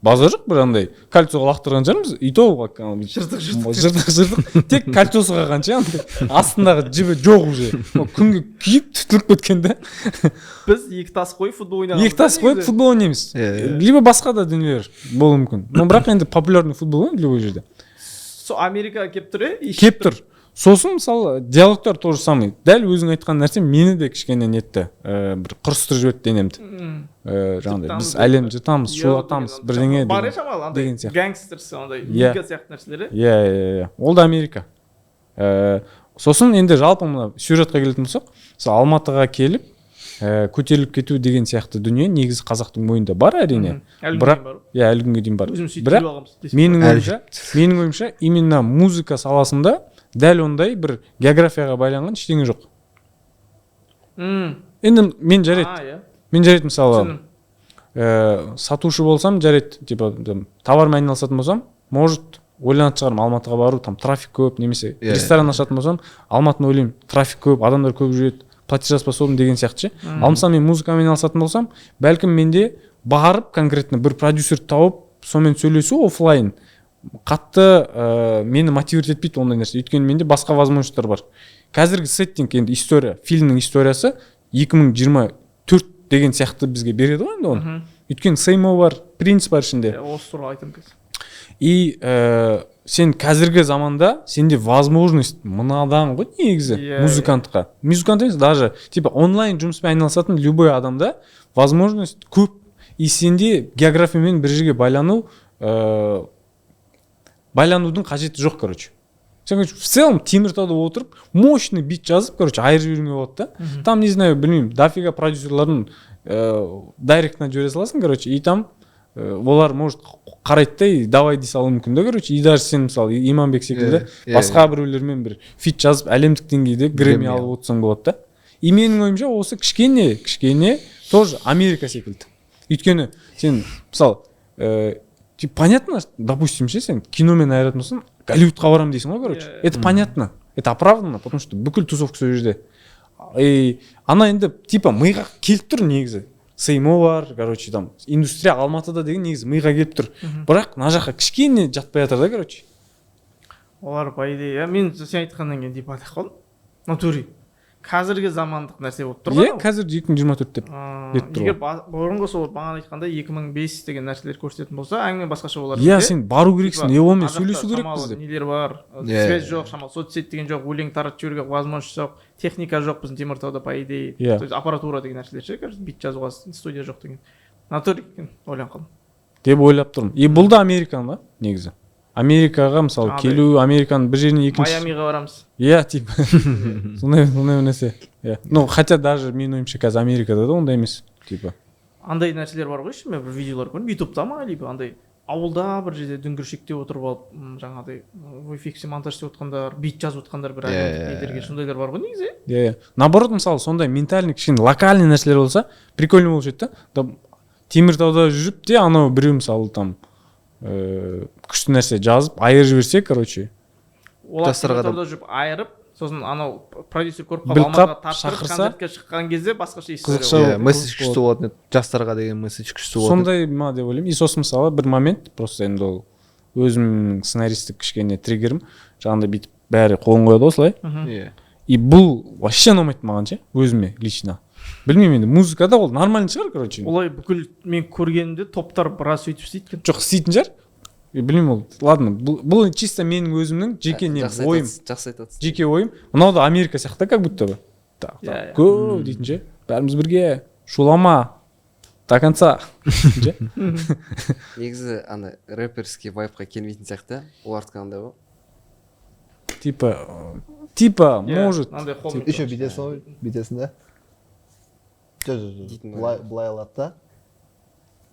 Базар жоқ, бір андай кольцоға лақтырған жармыз, и то жыртық. Тек кольцосы қалғанша, астындағы жібі жоқ уже. Күнге күйіп түтіліп кеткен да. Біз екі тас қойып футбол ойнағанбыз. Екі тас қойып футбол ойнаймыз. Либо басқа да дүниелер болуы мүмкін. Но бірақ енді популярный футбол ойнайды любой жерде. Америка кеп тұр, кеп тұр. сосын мысалы диалогтар тоже самый дәл өзің айтқан нәрсе мені де кішкене нетті бір құрыстырып жіберді денемді жаңағыдай біз әлем жұтамыз шулатамыз бірдеңе бар шамалы андай деген сияқты. гангстерс андай лига сияқты нәрселер иә ол да Америка. Сосын енді жалпы мына сюжетқа келетін болсақ мысалы Алматыға келіп көтеріліп кету деген сияқты дүние негізі қазақтың бойында бар әрине, бірақ әлі күнге дейін бар. Бірақ менің ойымша именно музыка саласында дәл ондай бір географияға байланған ештеңе жоқ. Енді мен жарайды мысалы сатушы болсам жарайды, типа товармен айналысатын болсам, может ойланатын шығармын Алматыға бару, там трафик көп, немесе ресторан ашатын болсам Алматыны ойлаймын, трафик көп, адамдар көп жүреді, платежеспособный деген сияқты ше. Ал мысалы мен музыкамен айналысатын болсам, бәлкім менде барып конкретно бір продюсер тауып сонымен сөйлесу офлайн қатты мені мотивировать етпейді ондай нәрсе. Өйткені менде басқа возможностьтар бар. Қазіргі сеттинг енді история, фильмнің историясы 2024 деген сияқты бізге береді ғой енді оны. Өйткені сеймо бар, принцип бар ішінде. Осы туралы айтамын қазір. И сен қазіргі заманда сенде возможность мынадан ғой негізі музыкантқа. Музыкант емес, даже типа онлайн жұмыспен айналысатын любой адамда возможность көп. И сенде географиямен бір жерге байланудың қажеті жоқ, короче. Сен, в целом, Теміртауда отырып, мощный бит жазып, короче, айырып жіберуге болады да. Там, не знаю, білмеймін, дофига продюсерларын дайректна жібере саласың, короче, и там олар может қарайды да, и давай дей салуы мүмкін да, короче, и даже сен, мысалы, Иманбек секілді басқа біреулермен бір фит жазып, әлемдік деңгейде Грэмми алып отырсаң болады да. И менің ойымша осы кішкене тоже Америка секілді. Өйткені сен, мысалы, понятно, допустим, сен киномен айыратын болсаң, Голливудқа барам дейсің ғой, короче. Это понятно, это оправдано, потому что бүкіл тусовка сол жерде. И ана енді типа миға келіп тұр негізі. Сеймо бар, короче, там индустрия Алматыда деген негізі миға келіп тұр. Бірақ мына жаққа кішкене жатпай жатыр да, короче. Олар по идее, мен сен айтқаннан кейін деп айтақ қой. Натури. Қазіргі замандық нәрсе болып тұр ғой. Қазір 2024 деп тұр. Егер бұрынғы сол бағана айтқанда 2005 деген нәрселер көрсететін болса, әңгіме басқаша болар. Сен бару керексің, онымен сөйлесу керекпіз деп. Нелер бар, связь жоқ, шамалы соцсет деген жоқ, өлең таратып жіберуге возможность жоқ, техника жоқ біздің Теміртауда по идее. То есть аппаратура деген нәрселер ше, кажется, бит жазуға студия жоқ деген. Натури ойланып қалдым. Деп ойлап тұрмын. И бұл да Американ да, негізі. Америкаға мысалы келу, Американың бір жеріне екінші. Майамиға барамыз. Типа. Сондай нәрсе. Ну, хотя даже менің ойымша қазір Америкада да ондай емес, типа. Андай нәрселер бар ғой, мен бір видеолар көрдім, YouTube-та ма, либо андай ауылда бір жерде дүңгіршекте отырып алып, жаңағыдай VFX монтаж істеп отқандар, бит жазып отқандар бір әдемілерге сондайлар бар ғой негізі. Наоборот, мысалы сондай ментальный кішкене локальный нәрселер болса, прикольный болушы еді да. Теміртауда жүріп те анау біреу мысалы там күшті нәрсе жазып айырып жіберсе, короче. Олар Теміртауда жүріп айырып, сосын анау продюсер көріп қалып Алматыға тапсырып концертке шыққан кезде басқаша история. Месседж күшті болады, жастарға деген месседж күшті болады. Сондай ма деп ойлаймын. И сосын мысалы бір момент, просто енді ол өзімнің сценаристік кішкене триггерім, жаңағыдай бүйтіп бәрі қолын қояды осылай. И бұл вообще ұнамайды маған ше, өзіме лично. Білмеймін енді, музыкада ол нормальный шығар, короче. Олай бүкіл мен көргенімде топтар біраз сөйтіп істейді екен. Жоқ, істейтін шығар. Білмеймін ол. Ладно, бұл чисто менің өзімнің жеке ойым. Жақсы айтасыз. Жеке ойым. Мынау да Америка сияқты, как будто бы. Go дейтін ше. Бәріміз бірге шулама до конца. Негізі ана рэперский вайбқа келмейтін сияқты, олардікі қандай ғой? Типа, может. Еще бүйтесің да. Былай алады да.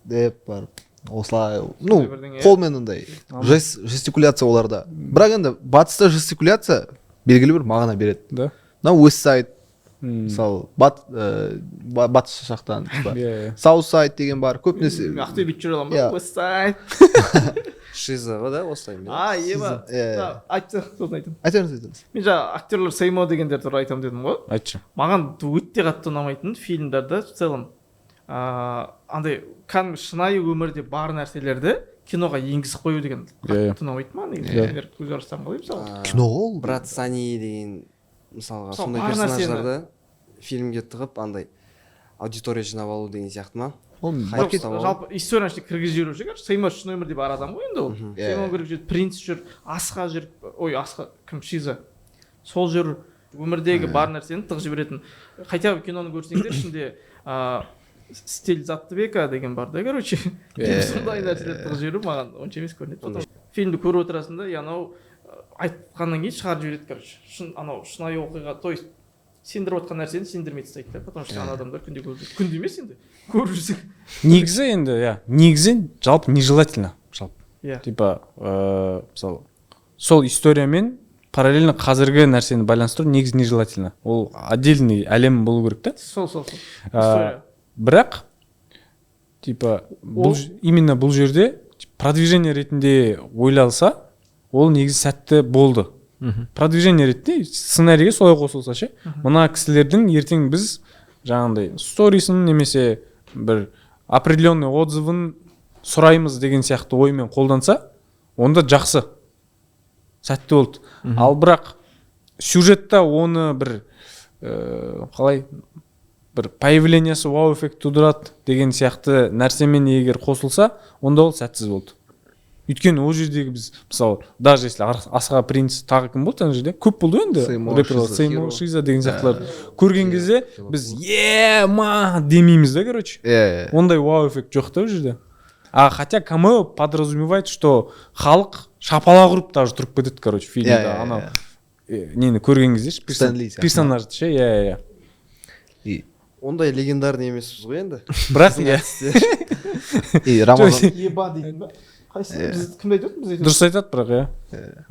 Деп барып. Осылай, ну, қолмен андай жестикуляция оларда. Бірақ енді батыста жестикуляция белгілі бір мағына береді. Да. West Side, мысалы, батыс жақтан. South Side деген бар, көп нәрсе. Ақтөбе жүре аламын ба? West Side. Шиза ғой да, осылай. Еба. Айтты, сосын айтам. Айтамыз. Мен жаңа актерлер Сеймо дегендер туралы айтам дедім ғой. Айтшы. Маған өте қатты ұнамайтын фильмдерді в целом андай кәдімгі шынайы өмірде бар нәрселерді киноға енгізіп қою деген қатты ұнамайды ма негізі? Көзқарастарың қалай мысалы? Кино ол. Брат Сани деген мысалға сондай персонаждарды фильмге тығып андай аудитория жинап алу деген сияқты ма? Жалпы историяның ішіне кіргізіп жіберу ше, Сеймо шын өмірде бар адам ғой енді ол. Сеймо кіріп жүреді, принц жүр, Асқа жүр, ой, Асқа кім, Шиза. сол жер өмірдегі бар нәрсені тығып жіберетін. Хотя бы киноны көрсеңдер ішінде стиль Заттыбека деген бар да, короче. Сондай нәрселер тығып жіберу маған онша емес көрінеді. Фильмді көріп отырасың да, анау айтқаннан кейін шығарып жібереді, короче. Анау шынайы оқиға, то есть сендіріп отқан нәрсені сендірмей тастайды да, потому что ана адамдар күнде көріп жүр. Күнде емес енді, көріп жүрсің. Негізі енді, негізі жалпы нежелательно, жалпы. Типа, мысалы, сол историямен параллельно қазіргі нәрсені байланыстыру негізі нежелательно. Ол отдельный әлем болу керек та. Сол. История. Бірақ, типа, именно бұл жерде продвижение ретінде ойлалса, ол негізі сәтті болды. Продвижение ретінде сценарийге солай қосылса ше, мына кісілердің ертең біз жаңағындай сторисін немесе бір определенный отзывын сұраймыз деген сияқты оймен қолданса, онда жақсы, сәтті болды. Ал бірақ сюжетта оны бір қалай бір появлениясы вау эффект тудырады деген сияқты нәрсемен егер қосылса, онда ол сәтсіз болды. Өйткені ол жердегі біз, мысалы, даже если Асқа Принц тағы кім болды ана жерде, көп болды енді Сеймо Шиза деген сияқтылар көрген кезде біз ма демейміз да, короче. Ондай вау эффект жоқ та ол жерде. А хотя камео подразумевает, что халық шапалақ ұрып даже тұрып кетеді, короче, фильмде. Анау нені көрген кезде персонажды ше, ондай легендарный емеспіз ғой енді. Бірақ Рамазан Еба дейтін ба? Қайсы? Кімді айтып отырмыз? дұрыс айтады бірақ,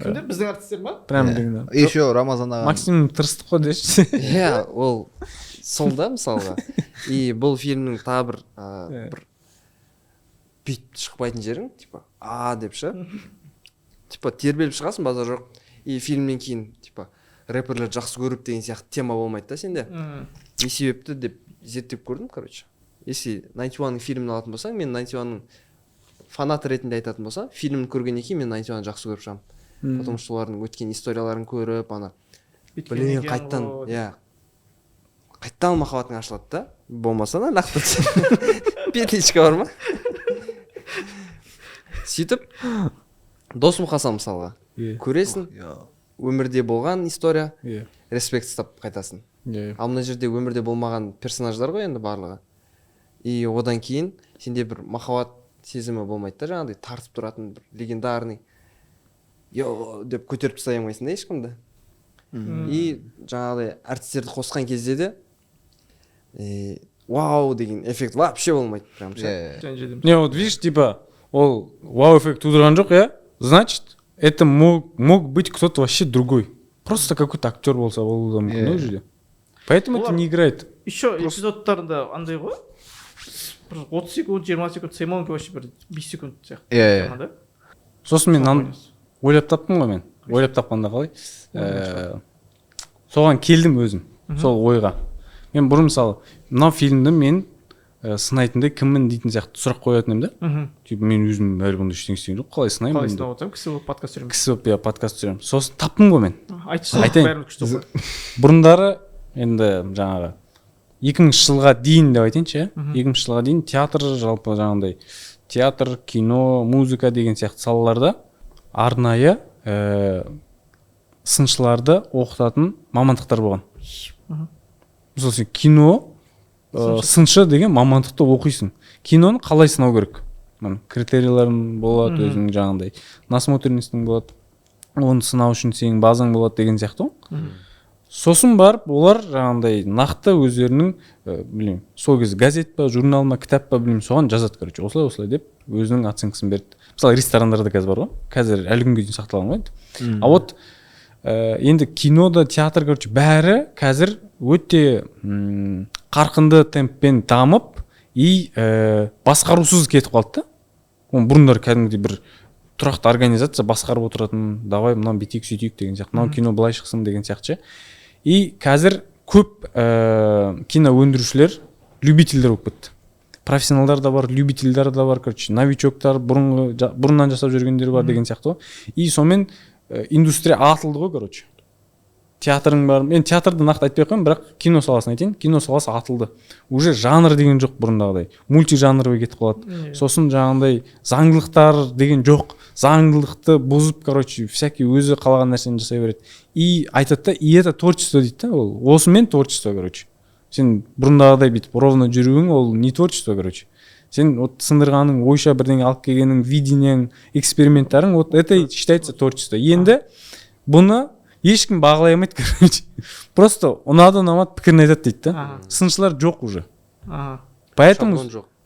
Кімдер? Біздің артистер ма? Прям легендар. Еще Рамазан аға. Максим тырыстық қой деші. Ол сол да мысалға. И бұл фильмнің тағы бір бүйтіп шықпайтын жерің, типа, деп ше. Типа, тербеліп шығасың, базар жоқ. И фильмнен кейін, типа, рэперлер жақсы көріп деген сияқты тема болмайды да сенде. Не себепті деп зерттеп көрдім, короче. Если 91-ның фильмін алатын болсаң, мен 91-ның фанаты ретінде айтатын болсам, фильмін көргеннен кейін мен 91-ны жақсы көріп шығамын. Потому что олардың өткен историяларын көріп, блин, қайттан махаббатың ашылады да. Болмаса да, лақтырды. Петличка бар ма? Сөйтіп, досым Хасан мысалға. Көресің, өмірде болған история, респект ұстап қайтасың. Ал мына жерде өмірде болмаған персонаждар ғой енді барлығы. И одан кейін сенде бір махаббат сезімі болмайды да, жаңағыдай тартып тұратын бір легендарный деп көтеріп тастай алмайсың да ешкімді. И жаңағыдай артистерді қосқан кезде де вау деген эффект вообще болмайды. Не, вот видишь, типа, ол вау эффект тудырған жоқ, значит, это мог быть кто-то вообще другой. Просто какой-то актер болса болуы мүмкін да жерде. Поэтому это не играет. Еще эпизодтарында андай ғой, 30 секунд, 20 секунд, Сеймонки вообще бір 5 секунд сияқты. Сосын мен ойлап таптым ғой мен. Ойлап тапқанда қалай? Соған келдім өзім, сол ойға. Мен бұрын мысалы, мынау фильмді мен сынайтындай кіммін дейтін сияқты сұрақ қоятын ем да. Типа мен өзім әлі бұнда ештеңе істеген жоқ, қалай сынаймын. Қалай сынап отырмын, кісі болып подкаст түсіремін. Кісі болып подкаст түсіремін. Сосын таптым ғой мен. Айтайын. Бұрындары енді жаңағы 2000 жылға дейін деп айтайыншы, 2000 жылға дейін театр, жалпы жаңағындай театр, кино, музыка деген сияқты салаларда арнайы сыншыларды оқытатын мамандықтар болған. Мысалы сен кино сыншы деген мамандықты оқисың. Киноны қалай сынау керек? Критерияларын болады, өзің жаңағындай насмотренностың болады. Оны сынау үшін сенің базаң болады деген сияқты ғой. Сосын барып, олар жаңағындай нақты өздерінің, білмеймін, сол кезде газет па, журнал ма, кітап па, білмеймін, соған жазады, короче, осылай деп өзінің оценкасын берді. Мысалы, ресторандарда қазір бар ғой, қазір әлі күнге дейін сақталған ғой. А вот енді кинода, театр, короче, бәрі қазір өте қарқынды темппен дамып и басқарусыз кетіп қалды да. Бұрындар кәдімгідей бір тұрақты организация басқарып отыратын, давай мынау бүйтейік сөйтейік деген сияқты, мынау кино былай шықсын деген сияқты. И қазір көп кино өндірушілер любительдер болып кетті. Профессионалдар да бар, любительдер да бар, короче, новичоктар, бұрыннан жасап жүргендер бар деген сияқты. И сонымен индустрия атылды ғой, короче. театрың бар. Мен театрды нақты айтпай ақ қояйын, бірақ кино саласын айтайын. Кино саласы атылды. Уже жанр деген жоқ бұрындағыдай. Мультижанрға кетіп қалады. Сосын жаңағындай заңдылықтар деген жоқ. Заңдылықты бұзып, короче, всякий өзі қалаған нәрсені жасай береді. И айтады да, и это творчество дейді да, ол. Осымен творчество, короче. Сен бұрындағыдай бүйтіп ровно жүруің, ол не творчество, короче. Сен вот сындырғаның, ойша бірдеңе алып келгенің, видениең, эксперименттарың, вот это считается творчество. Енді бұны ешкім бағалай алмайды, короче. Просто ұнады, ұнамады пікірін айтады дейді да. Сыншылар жоқ уже.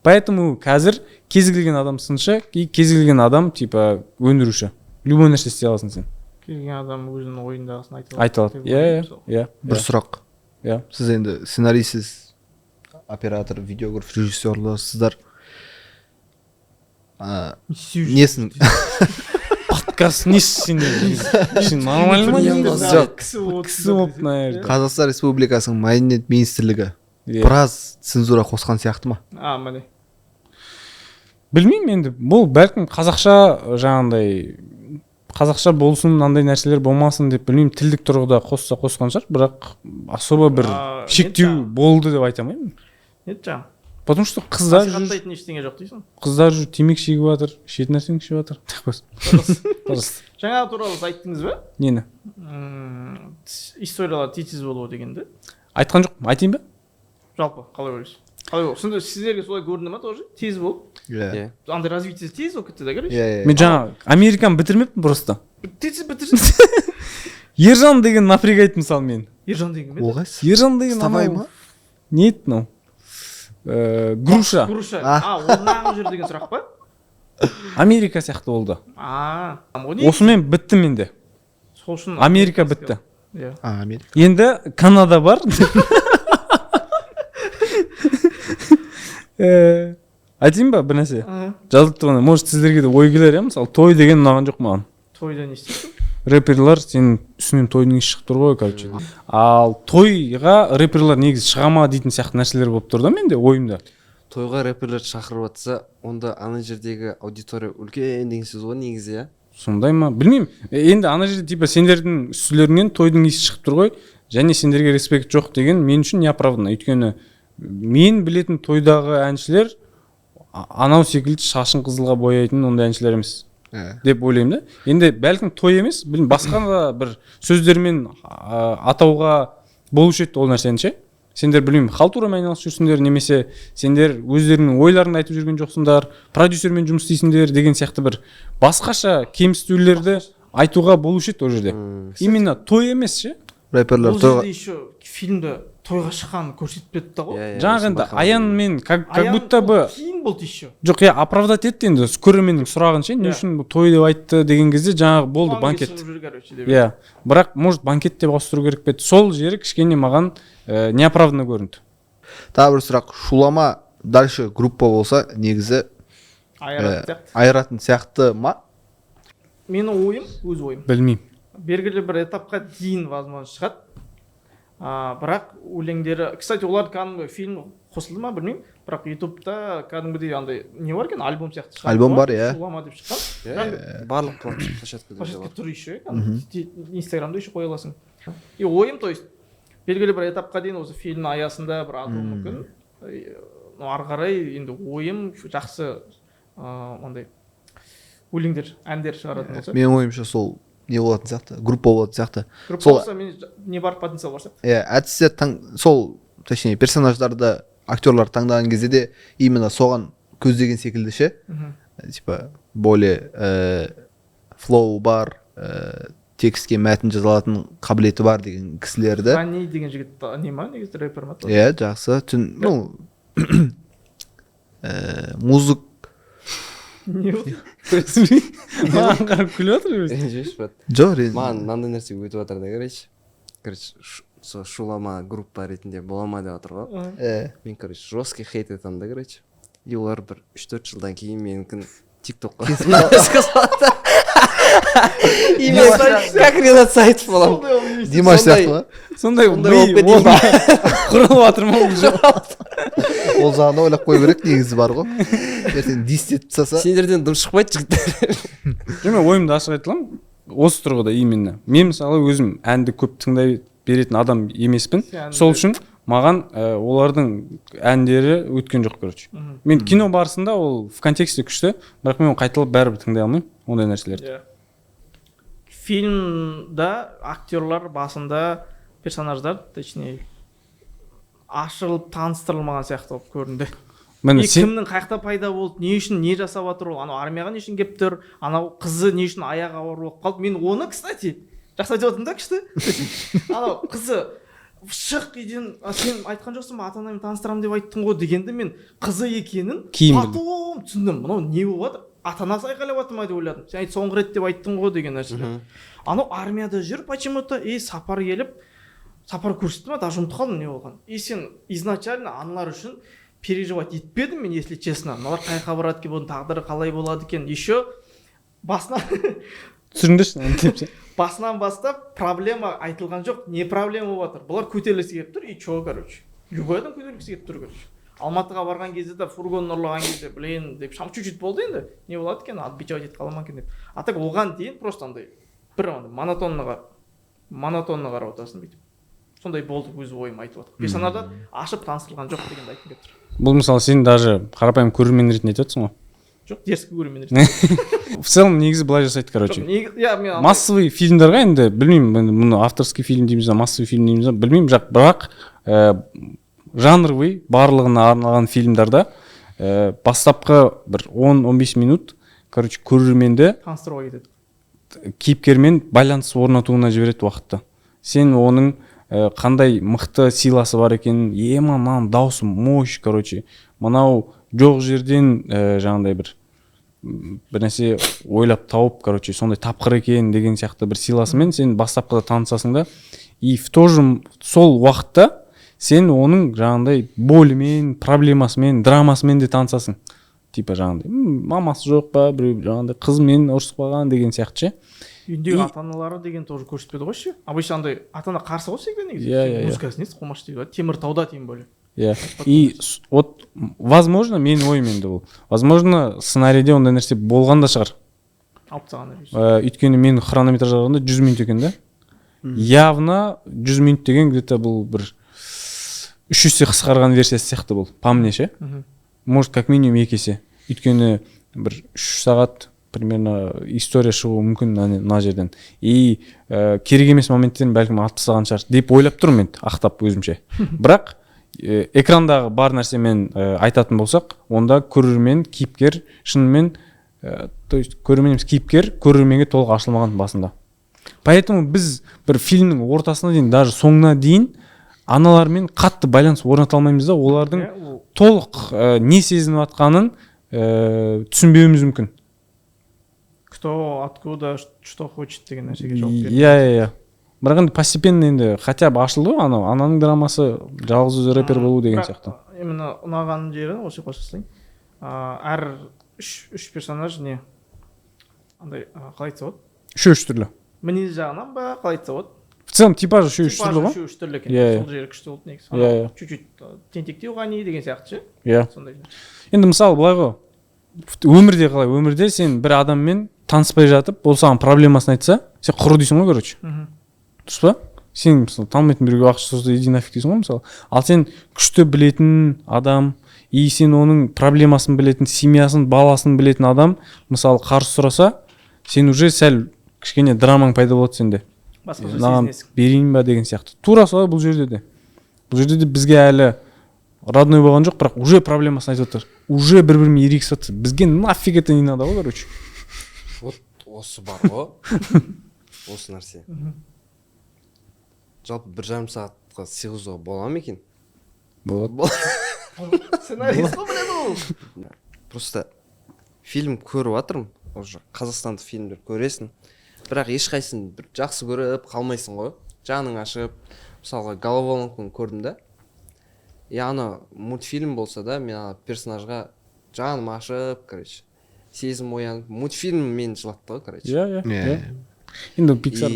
Поэтому қазір кез келген адам сыншы, кез келген адам типа өндіруші. Любой нәрсе істей аласың сен. Келген адам өзінің ойындағысын айта алады. Иә. Бір сұрақ. Иә. Сіз енді сценарийсіз, оператор, видеограф, режиссерларсыздар. Несін? Подкаст несін сен нормально ма? Кісі болып, наверное. Қазақстан Республикасының мәдениет министрлігі біраз цензура қосқан сияқты ма? Міне. Білмеймін енді, бұл бәлкім қазақша жаңағындай қазақша болсын, мынандай нәрселер болмасын деп білмеймін, тілдік тұрғыда қосқан шығар, бірақ особо бір шектеу болды деп айта алмаймын. Нет жаңа. Потому что қыздар насихаттайтын ештеңе жоқ дейсің. Қыздар жүр темекі шегіп жатыр, ішетін нәрсені ішіп жатыр. Жаңа туралы айттыңыз ба? Нені? Историялар тез болу дегенді. Айтқан жоқ, айтайын ба? Жалпы, қалай ойлайсыз? Қалай болды? Сонда сіздерге солай көрінді ма тоже? Тез болып? Иә. Андай развитие тез болып кетті да, короче? Иә. Мен жаңа Американы бітірмеппін просто. Бітірсіз. Ержан деген напрягайды мысалы мен. Ержан деген бе? Ержан деген Вставай ма? Не еді мынау? Груша. Груша. Ол нағын жүр деген сұрақ па? Америка сияқты болды. Осымен бітті менде. Сол үшін Америка бітті. Америка. Енді Канада бар. Айтайын ба бір нәрсе? Жазылып тұрғанда, может сіздерге де ой келер, мысалы той деген ұнаған жоқ маған. Тойда не істейсің? Рэперлар сенің үстінен тойдың есі шығып тұр ғой, короче. Ал тойға рэперлар негізі шыға ма дейтін сияқты нәрселер болып тұр да менде ойымда. Тойға рэперлер шақырып жатса, онда ана жердегі аудитория үлкен деген сөз ғой негізі, иә? Сондай ма? Білмеймін. Енді ана жерде типа сендердің үстілерінен тойдың есі шығып тұр ғой, және сендерге респект жоқ деген мен үшін неоправданно. Өйткені мен білетін тойдағы әншілер анау секілді шашын қызылға бояйтын ондай әншілер емес деп ойлаймын да. Енді бәлкім той емес, басқа да бір сөздермен атауға болушы еді ол нәрсені ше. Сендер білмеймін, халтурамен айналысып жүрсіңдер, немесе сендер өздерінің ойларыңды айтып жүрген жоқсыңдар, продюсермен жұмыс істейсіңдер деген сияқты бір басқаша кемсітулерді айтуға болушы еді ол жерде. Именно той емес ше. Рэперлер ол жерде еще фильмді тойға шыққанын көрсетпеді да ғой. Жаңағы енді Аян мен как будто бы кейін болды еще. Жоқ, я оправдать етті енді көрерменнің сұрағын ше, не үшін той деп айтты деген кезде жаңағы болды банкет. Иә, бірақ может банкет деп ауыстыру керек пе еді. Сол жері кішкене маған неоправданно көрінді. Тағы бір сұрақ, шулама дальше группа болса негізі айыратын сияқты ма? Менің ойым, өз ойым. Білмеймін. Белгілі бір этапқа дейін возможно шығады. Бірақ өлеңдері, кстати, олар кәдімгі фильм қосылды ма білмеймін, бірақ ютубта кәдімгідей андай не бар екен, альбом сияқты шығады. Альбом бар, иә. Шулама деп шыққан. Барлық площадкада тұр еще, инстаграмда еще қоя аласың. И ойым, то есть белгілі бір этапқа дейін осы фильм аясында бір ату мүмкін. Ары қарай енді ойым жақсы ондай өлеңдер, әндер шығаратын болса. Менің ойымша сол не болатын сияқты, группа болатын сияқты. Группа болса, мен не бар потенциал бар сияқты. Иә, әдісте сол, точнее, персонаждарды, актерлар таңдаған кезде де именно соған көздеген секілді ше. Типа, более флоу бар, текстке мәтін жазалатын қабілеті бар деген кісілерді. Рани деген жігіт не ма, негізі рэпер ма? Иә, жақсы. Ну, музык Не болды? Маған қарап күліп жатыр. Жоқ, маған мынандай нәрсе өтіп жатыр да, короче, шулама группа ретінде бола ма деп жатыр ғой. Мен, короче, жесткий хейт етемін да, короче. И олар бір 3-4 жылдан кейін менікін тиктокқа сказалады. И мен как редакция айтып боламын. Димаш сияқты ма? Сондай құрылып жатыр ма? Ол жағын ойлап қой керек, негізі бар ғой. Ертең дистет тастаса. Сендерден дым шықпайды жігіттер. Мен ойымды ашық айта аламын. осы тұрғыда именно мен мысалы өзім әнді көп тыңдай беретін адам емеспін, сол үшін маған олардың әндері өткен жоқ, короче. Мен кино барысында ол в контексте күшті, бірақ мен қайталап бәрібір тыңдай алмаймын ондай нәрселерді. Фильмда актерлар басында персонаждар, точнее, ашылып таныстырылмаған сияқты болып көрінді. Кімнің қайда пайда болды, не үшін, не жасап жатыр ол, анау армияға не үшін келіп тұр, анау қызы не үшін аяғы ауыр болып қалды. Мен оны, кстати, жақсы айтып отырмын да, күшті. Анау қызы шық үйден, сен айтқан жоқсың ба, ата-анаммен таныстырамын деп айттың ғой дегенде мен қызы екенін потом түсіндім. Мынау не болып жатыр? Ата-анасы айқайлап жатыр ма деп ойладым. Сен соңғы рет деп айттың ғой деген нәрсе. Анау армияда жүр почему-то, сапар келіп, сапар көрсетті ма, даже ұмытып қалдым не болған. Сен изначально аналар үшін переживать етпедім мен, если честно. Мыналар қайқа барады екен, бұның тағдыры қалай болады екен. Еще басынан түсіндірші. Басынан бастап проблема айтылған жоқ, не проблема болып жатыр. Бұлар көтерілгісі келіп тұр, и чё, короче. Любой адам көтерілгісі келіп тұр, короче. Алматыға барған кезде де фургон ұрлаған кезде, блин, деп шам чуть-чуть болды енді. Не болады екен, отбичать етіп қаламан екен деп. А так оған дейін просто андай бір монотонно қарап отырасың бүйтіп. Сондай болды өз ойым айтып отыр. Персонаждар ашып таныстырылған жоқ дегенді айтқым келіп тұр. Бұл мысалы сен даже қарапайым көрермен ретінде айтып отырсың ғой. Жоқ, дерзкий көрермен ретінде. В целом негізі былай жасайды, короче. Массовый фильмдарға енді білмеймін, мұны авторский фильм дейміз, массовый фильм дейміз, білмеймін, бірақ жанровый барлығына арналған фильмдарда бастапқы бір 10-15 минут, короче, көрерменді таныстыруға кетеді. Кейіпкермен байланыс орнатуына жібереді уақытта. Сен оның қандай мықты силасы бар екенін, мынау дауысы мощь, короче, мынау жоқ жерден жаңағыдай бір нәрсе ойлап тауып, короче, сондай тапқыр екен деген сияқты бір силасымен сен бастапқыда танысасың да, и в то же сол уақытта сен оның жаңағыдай болымен, проблемасымен, драмасымен де танысасың. Типа жаңағыдай, мамасы жоқ па, біреу жаңағыдай қызымен ұрысып қалған деген сияқты ше. Үйіндегі ата-аналары деген тоже көрсетпеді ғой ше. Обычно андай ата-ана қарсы ғой всегда негізі. Музыкасын естіп қолмаш дейді, Теміртауда тем более. И вот возможно, менің ойым енді бұл. Возможно, сценарийде ондай нәрсе болған да шығар. Алып тастаған. Өйткені мен хронометраж алғанда 100 минут екен да. Явно 100 минут деген где-то бұл бір 3 есе қысқарған версиясы сияқты бұл. По мне ше. Может, как минимум 2 есе. Өйткені бір 3 сағат примерно история шығуы мүмкін на жерден. И керек емес моменттерін бәлкім алып тастаған шығар деп ойлап тұрмын мен, ақтап өзімше. Бірақ экрандағы бар нәрсемен айтатын болсақ, онда көрермен, кейіпкер шынымен, то есть көрермен емес, кейіпкер көрерменге толық ашылмаған басында. Поэтому біз бір фильмнің ортасына дейін, даже соңына дейін аналармен қатты байланыс орната алмаймыз да, олардың толық не сезініп жатқанын түсінбеуіміз мүмкін. Кто откуда что хочет деген нәрсеге жауап береді. Бірақ енді постепенно енді хотя бы ашылды ғой, анау ананың драмасы жалғыз өзі рэпер болу деген сияқты. Именно ұнаған жері осы қосылсаң. Әр үш персонаж не андай қалай айтса болады? Үш түрлі. Мінез жағынан ба, қалай айтса болады? В целом типажы үш түрлі ғой. Үш түрлі екен. Сол жері күшті болды негізі. Чуть-чуть тентектеу ғани деген сияқты ше. Сондай. Енді мысалы былай ғой. Өмірде қалай? Өмірде сен бір адаммен таныспай жатып, ол саған проблемасын айтса, сен құры дейсің ғой, короче. Дұрыс па? Сен мысалы танымайтын біреуге ақша сұраса, иди нафиг дейсің ғой мысалы. Ал сен күшті білетін адам, и сен оның проблемасын білетін, семьясын, баласын білетін адам, мысалы қарсы сұраса, сен уже сәл кішкене драмаң пайда болады сенде. Басқаша сезінесің. Берейін ба деген сияқты. Тура солай бұл жерде де. Бұл жерде де бізге әлі родной болған жоқ, бірақ уже проблемасын айтып отыр. Уже бір-бірімен ерегісіп отыр. Бізге нафиг это не надо ғой, короче. Вот осы бар ғой. Осы нәрсе. Жалпы 1,5 сағатқа сыйғызуға бола ма екен? Болады. Сценарист қой, блин, ол. Просто фильм көріп жатырмын, уже қазақстандық фильмдер көресің, бірақ ешқайсысын бір жақсы көріп қалмайсың ғой. Жаның ашып, мысалға головоломканы көрдім да. Ана мультфильм болса да, мен персонажға жаным ашып, короче, сезім оянып, мультфильм мені жылатты ғой, короче. Енді Pixar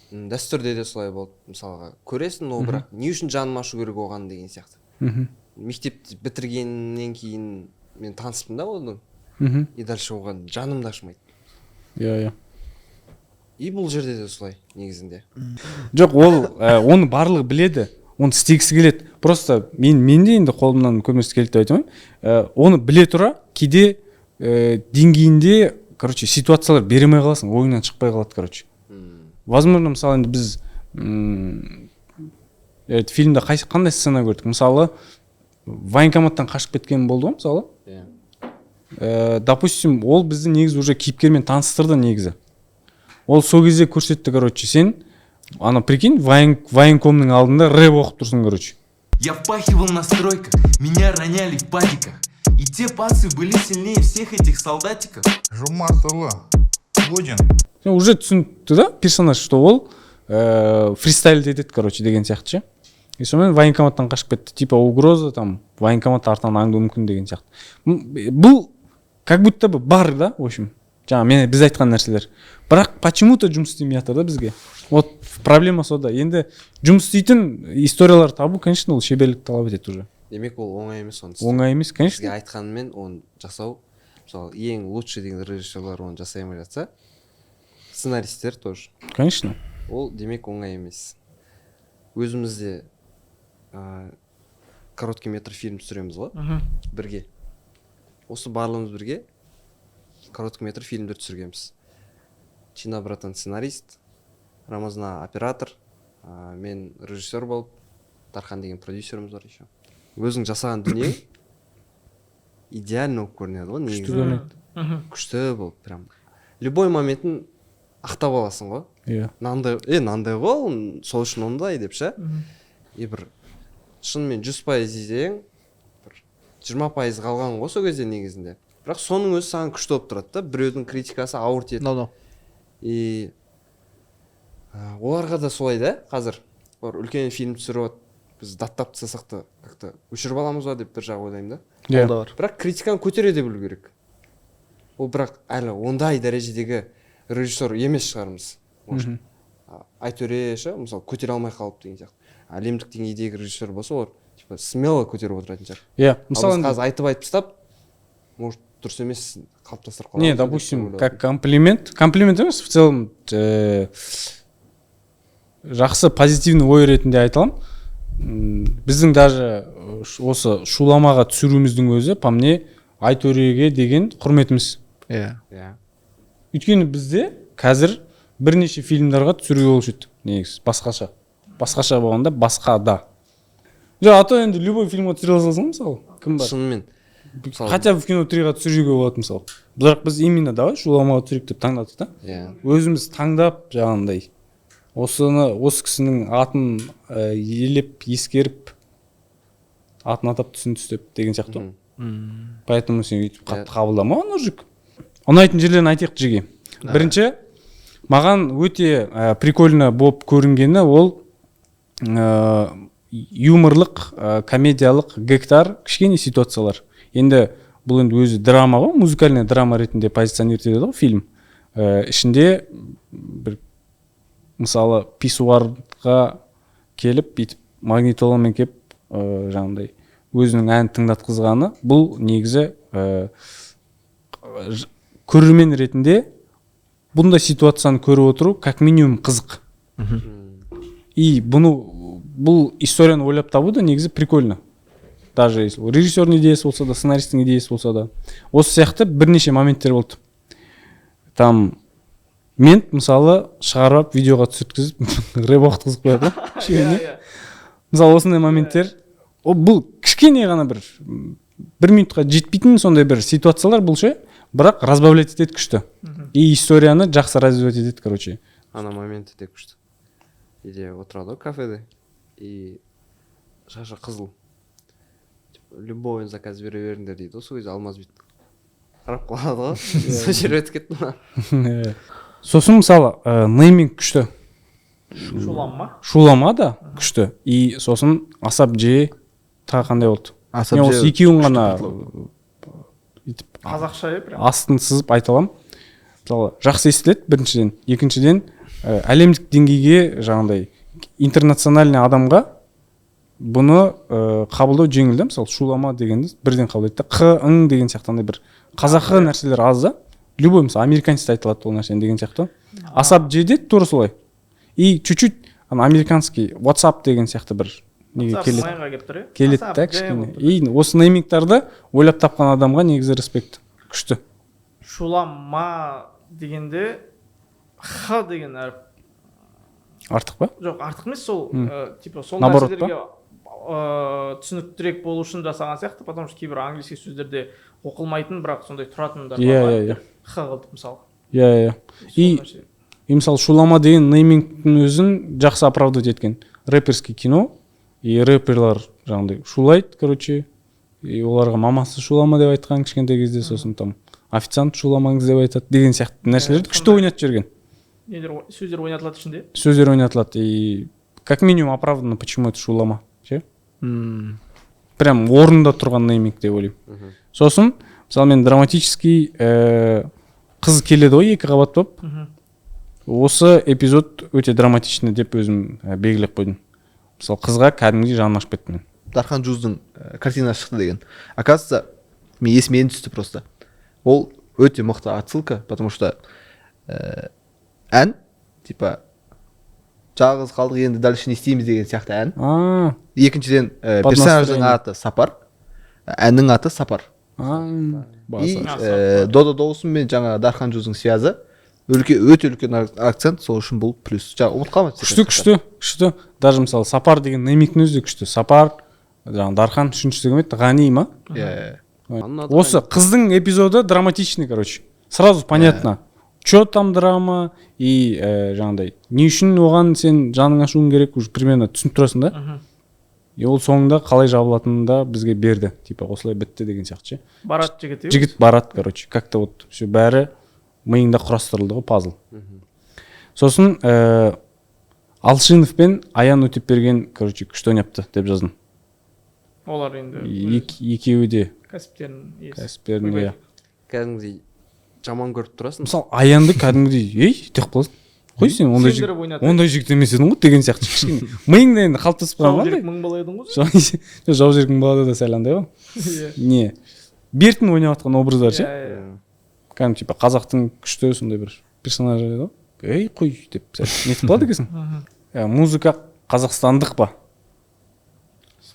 дәстүрде де солай болды. Мысалға көресің, ол бірақ не үшін жаным ашу керек оған деген сияқты. Мектеп бітіргеннен кейін мен таныспын да оның. И дальше оған жаным да ашымайды. и бұл жерде де солай негізінде. Жоқ, ол оны барлығы біледі, оны істегісі келеді. Просто менде енді қолымнан көмесі келді деп айтамын. Оны біле тұра, кейде деңгейінде, короче, ситуациялар беремей қаласың, ойыңнан шықпай қалады, короче. Возможно, мысалы енді біз фильмде қандай сцена көрдік? Мысалы, военкоматтан қашып кеткен болды ғой, мысалы. Допустим, ол бізді негізі уже кейіпкермен таныстырды негізі. Ол сол кезде көрсетті, короче, сен, ана прикинь, военкомның алдында рэп оқып тұрсың, короче. Я впахивал на стройках, меня роняли в падиках. И те пацы были сильнее всех этих солдатиков. Жумасова, Будин. Уже түсінікті да, персонаж, что ол фристайл етеді, короче, деген сияқты ше. И сонымен военкоматтан қашып кетті. Типа угроза, там, военкомат артынан аңду мүмкін деген сияқты. Бұл, как будто бы бар, да, в общем. Жаңа біз айтқан нәрселер. Бірақ почему-то жұмыс істемей жатыр да бізге. Вот проблема сода. Енді жұмыс істейтін историялар табу, конечно, ол шеберлік талап етеді уже. Демек ол оңай емес оны. Оңай емес, конечно. Бізге айтқанымен оны жасау, мысалы, ең лучший деген режиссерлар оны жасай алмай жатса, сценаристер тоже. Конечно. Ол демек оңай емес. Өзімізде короткий метр фильм түсіреміз ғой, бірге. Осы барлығымыз бірге короткий метр фильмдер түсіргенбіз. Чина братан сценарист, Рамазна оператор, мен режиссер болып, Тархан деген продюсеріміз бар еще. Өзің жасаған дүние идеально болып көрінеді ғой, негізі. Күшті болып, прям. Любой моментін ақтап аласың ғой. Нандай ғой, сол үшін ондай деп ше. И бір шынымен 100% издең, 20% қалған ғой сол кезде негізінде. Бірақ соның өзі саған күшті болып тұрады да, біреудің критикасы ауыр тиеді. И оларға да солай да, қазір үлкен фильм түсіріп, біз даттап тастасақты как-то өшіріп аламыз ба деп бір жағы ойлаймын да. Бірақ критиканы көтере де білу керек. Ол бірақ әлі ондай дәрежедегі режиссер емес шығармыз. Айтөре ше, мысалы көтере алмай қалып деген сияқты. Әлемдік деңгейдегі режиссер болса, олар типа смело көтеріп отыратын шығар. Мысалы қазір айтып тастап, может дұрыс емес қалыптастырып қаламыз. Не, допустим, как комплимент емес, в целом жақсы позитивный ой ретінде айталам. Біздің даже осы шуламаға түсіруіміздің өзі, по мне, Айтөреге деген құрметіміз. Өйткені бізде қазір бірнеше фильмдарға түсіруге болушы еді, негізі, басқаша болғанда, басқа да. А то енді любой фильмға түсіре алсаң, мысалы, кім бар? Шынымен. Хотя бы в кино 3-ға түсіруге болады, мысалы. Бірақ біз именно давай шуламаға түсірейік деп таңдадық та. Өзіміз таңдап, жаңағындай, осы кісінің атын елеп, ескеріп, атын атап түсін түстеп деген сияқты. Поэтому сен өйтіп қатты қабылдама оны жүк. Ұнайтын жерлерін айтайық жеге. Бірінші, маған өте прикольно болып көрінгені ол юморлық, комедиялық гектар кішкене ситуациялар. Енді бұл енді өзі драма ғой, музыкальная драма ретінде позиционировать етеді ғой фильм. Ішінде бір мысалы писсуарға келіп, бүйтіп магнитоламен келіп, жаңағындай өзінің әнін тыңдатқызғаны, бұл негізі көрермен ретінде бұндай ситуацияны көріп отыру как минимум қызық. И бұл историяны ойлап табу да негізі прикольно. Даже если режиссердің идеясы болса да, сценаристің идеясы болса да. Осы сияқты бірнеше моменттер болды. Там мен мысалы шығарып видеоға түсірткізіп рэп оқытқызып қояды. Мысалы осындай моменттер, бұл кішкене ғана бір минутқа жетпейтін сондай бір ситуациялар бұл ше, бірақ разбавлять етеді күшті. И историяны жақсы развивать етеді, короче. Ана моменті де күшті. Иде отырады кафеде, и шашы қызыл. Любой заказ бере беріңдер дейді, сол кезде алмаз бүйтіп қарап қалады ғой, сол жер өтіп кетті ма. Сосын мысалы нейминг күшті. Шулама да күшті. И сосын асап же тағы қандай болды? Мен осы екеуін ғана қазақша астын сызып айта аламын. Мысалы жақсы естіледі біріншіден, екіншіден әлемдік деңгейге жаңағындай интернациональный адамға бұны қабылдау жеңіл да. Мысалы шулама дегенді бірден қабылдайды да. Қ-ың деген сияқтандай бір қазақы нәрселер аз да. Любой мысалы американецте айтылады ол нәрсені деген сияқты. асап жейді тура солай. И чуть-чуть американский WhatsApp деген сияқты бір неге келеді да кішкене. И осы неймингтарды ойлап тапқан адамға негізі респект күшті. Шулама дегенде х деген әріп артық па? Жоқ, артық емес, сол типа сол Наоборот нәрселерге түсініктірек болу үшін жасаған сияқты, потому что кейбір английский сөздерде оқылмайтын, бірақ сондай тұратындар бар. Х қылдық мысалы. И мысалы шулама деген неймингтің өзін жақсы оправдать еткен. Рэперский кино, и рэперлар жаңағыдай шулайды, короче, и оларға мамасы шулама деп айтқан кішкентай кезде, сосын там официант шуламаңыз деп айтады деген сияқты нәрселерді күшті ойнатып жіберген. Сөздер ойнатылады ішінде? Сөздер ойнатылады, и как минимум оправдано, почему это шулама. Прям орында тұрған нейминг деп ойлаймын. Сосын, мысалы мен драматический қыз келеді ғой, 2 қабат болып. Осы эпизод өте драматичный деп өзім белгілеп қойдым. Мысалы қызға кәдімгідей жанын ашып кеттім. Дархан Джуздың картинасы шықты деген. Оказывается, мен есіме енді түсті просто. Ол өте мықты отсылка, потому что ән, типа, жалғыз қалдық енді дальше не істейміз деген сияқты ән. Екіншіден, персонаждың аты Сапар, әннің аты Сапар. И Додо Доусон мен жаңа Дархан Джуздың связы өте үлкен акцент, сол үшін бұл плюс. Ұмыт қалмайды. Күшті. Даже мысалы Сапар деген неймингтің өзі күшті. Сапар, Дархан үшіншісі кім еді? Ғани ма? Осы қыздың эпизоды драматичный, короче. Сразу понятно. Чё там драма и жаңағыдай. Не үшін оған сен жаның ашуың керек, уже примерно түсініп тұрасың да. И ол соңында қалай жабылатынын да бізге берді. Типа осылай бітті деген сияқты. Барат жігіт. Жігіт барат, короче. Как-то вот все бәрі миыңда құрастырылды ғой, пазл. Сосын Алшинов пен Аян Өтепберген, короче, күшті ойнапты деп жаздым. Олар енді екеуі де кәсіптерін кәдімгідей жаман көріп тұрасың. Мысалы Аянды кәдімгідей деп қаласың. Қой сен ондай жігіт емес едің ғой деген сияқты кішкене. Миыңда енді қалыптасып қалған қандай? Мың бала едің ғой. Жаужүрек мың балада да сәл андай ғой. Не? Бертін ойнап жатқан образдар ше. Кәдімгі типа қазақтың күшті сондай бір персонажы еді ғой. Қой деп нетіп қалады екенсің. Музыка қазақстандық па?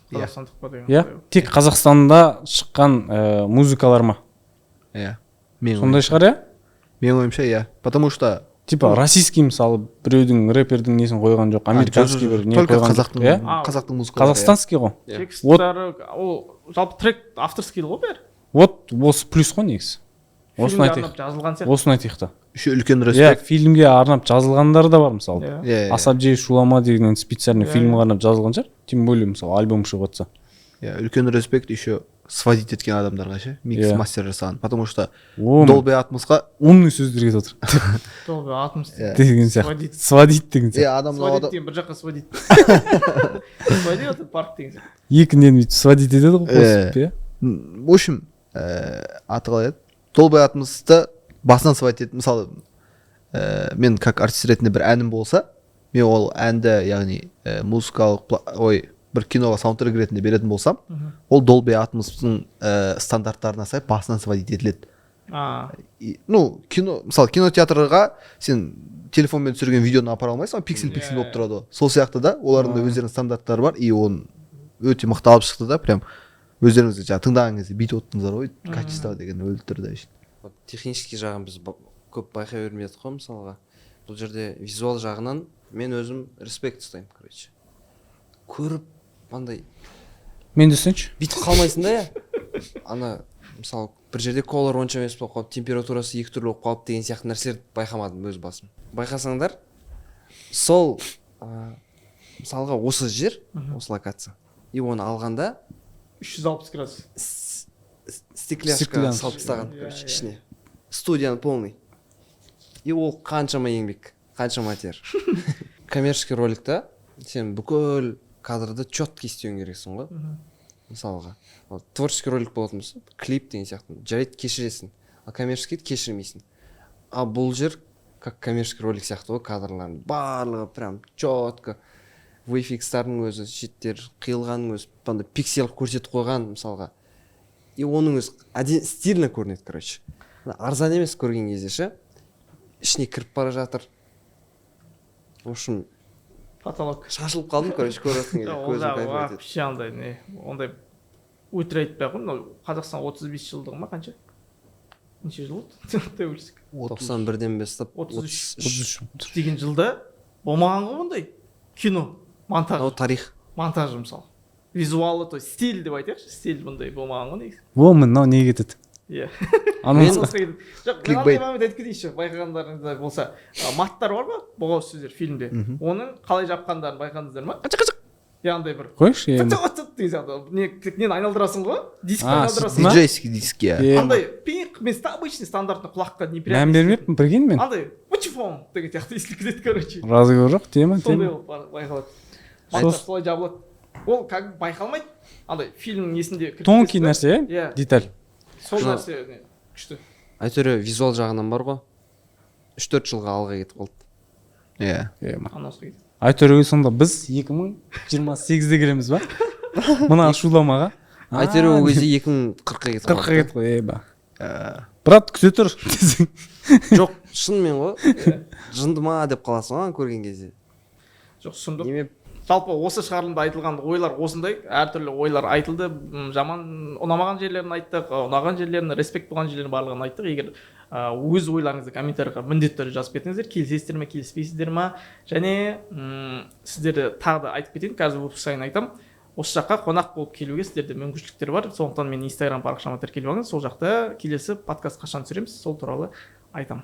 Қазақстандық па деген. Тек Қазақстанда шыққан музыкалар ма? Сондай шығар, иә? Мен ойымша, потому что типа российский мысалы біреудің рэпердің несін қойған жоқ, американский бір не қойған жоқ. Қазақтың музыкасы. Қазақстанский ғой. Текстары, ол жалпы трек авторский ғой бәрі. Вот осы плюс қой негізі. Осыны айтайық та. Еще үлкен респект. Фильмге арнап жазылғандар да бар мысалы. Асапжей шулама деген специальный фильмге арнап жазылған шығар. Тем более мысалы альбом шығып жатса. Үлкен респект еще сводить еткен адамдарға ше, микс мастер жасаған. Потому что Dolby Atmos'қа умный сөздер кетіп отыр. Dolby Atmos деген сияқты. Сводить деген сияқты. Сводить деген бір жаққа сводить. Сводить это парк деген сияқты. Екінен бүйтіп сводить етеді ғой қосып, иә. В общем, аты қалай еді? Dolby Atmos'ты басынан сводить етіп, мысалы, мен как артист ретінде бір әнім болса, мен ол әнді, яғни музыкалық, бір киноға саундтрек ретінде беретін болсам, ол Dolby Atmos'тың стандарттарына сай басынан сводить етіледі. Ну, мысалы кинотеатрға сен телефонмен түсірген видеоны апара алмайсың, пиксель-пиксель болып тұрады. Сол сияқты да, олардың да өздерінің стандарттары бар, и оны өте мықты алып шықты да, прям өздеріңізді жаңа тыңдаған кезде бүйтіп отырдыңыздар ғой, качество деген өлтірді. Технический жағын біз көп байқай бермедік қой мысалға. Бұл жерде визуал жағынан мен өзім респект ұстаймын, короче. Көріп андай мен десеңші бүйтіп қалмайсың да, ана мысалы бір жерде колор онша емес болып қалып, температурасы екі түрлі болып қалып деген сияқты нәрселерді байқамадым өз басым. Байқасаңдар, сол мысалға осы жер, осы локация, и оны алғанда 360 градус стекляшка салып тастаған ішіне, студияны полный, и ол қаншама еңбек, қаншама тер. Коммерческий роликта сен бүкіл кадрды четко істеуің керексің ғой. Мысалға, творческий ролик болатын болса, клип деген сияқты жарайды кешіресің, а коммерческийді кешірмейсің. А бұл жер как коммерческий ролик сияқты ғой, кадрлардың барлығы прям четко, VFX-тардың өзі, шеттер қиылғанның өзі, бандай пиксель көрсетіп қойған мысалға. И оның өзі стильно көрінеді, короче. Арзан емес көрген кезде ше. ішіне кіріп бара жатыр. В общем, потолок. шашылып қалдым, короче, көріп жатқан кезде ол көзім жағы кайф етеді. вообще андай не, ондай өтірік айтпай ақ қой, мынау Қазақстан 35 жылдығы ма қанша? Неше жыл болды? Тәуелсіздік. 91-ден бастап 33 деген жылда болмаған ғой ондай кино, монтаж. Мынау тарих. Монтажы мысалы. Визуалы, то есть стиль деп айтайықшы, стиль бұндай болмаған ғой негізі. О, мынау неге кетеді? Иә. Анонсқа. Жоқ, Кликбейт. мен айтып кетейінші, байқағандарыңызда болса, маттар бар ма? Боғау сөздер фильмде. Оның қалай жапқандарын байқадыңыздар ма? Қачық-қачық. Яғындай бір. Қойшы енді. Қачық-қачық деген сияқты. Нені айналдырасың ғой? Дискті А, айналдырасың. Диджейский диск, иә. Андай пиқ, мен обычный стандартный құлаққа неприятный. Мән бермеппін, білген мен. Андай, учифон деген сияқты естіліп кетеді, короче. Разговор жоқ, тема. Сондай болып байқалады. Маттар солай жабылады. Ол как байқалмайды. Андай фильмнің есінде Тонкий нәрсе, иә? деталь. Сол нәрсе күшті. Әйтеуір визуал жағынан бар ғой. 3-4 жылға алға кетіп қалды. Иә. Анонсқа кетеді. Әйтеуір сонда біз 2028-де келеміз ба? Мына шуламаға. Әйтеуір ол кезде 2040-қа кетіп 40-қа қалды. кетіп қой, брат, күте тұр. Жоқ, шынымен ғой. Жынды ма деп қаласың ғой көрген кезде. Жоқ, сұмдық. Неме Жалпы осы шығарылымда айтылған ойлар осындай, әртүрлі ойлар айтылды, жаман ұнамаған жерлерін айттық, ұнаған жерлерін, респект болған жерлерін барлығын айттық. Егер өз ойларыңызды комментарийға міндетті түрде жазып кетіңіздер, келісесіздер ме, келіспейсіздер ме, және сіздерді тағы да айтып кетейін, қазір выпуск сайын айтамын. Осы жаққа қонақ болып келуге сіздерде мүмкіншіліктер бар, сондықтан мен Instagram парақшама тіркеліп алыңыз, сол жақта келесі подкаст қашан түсіреміз, сол туралы айтамын.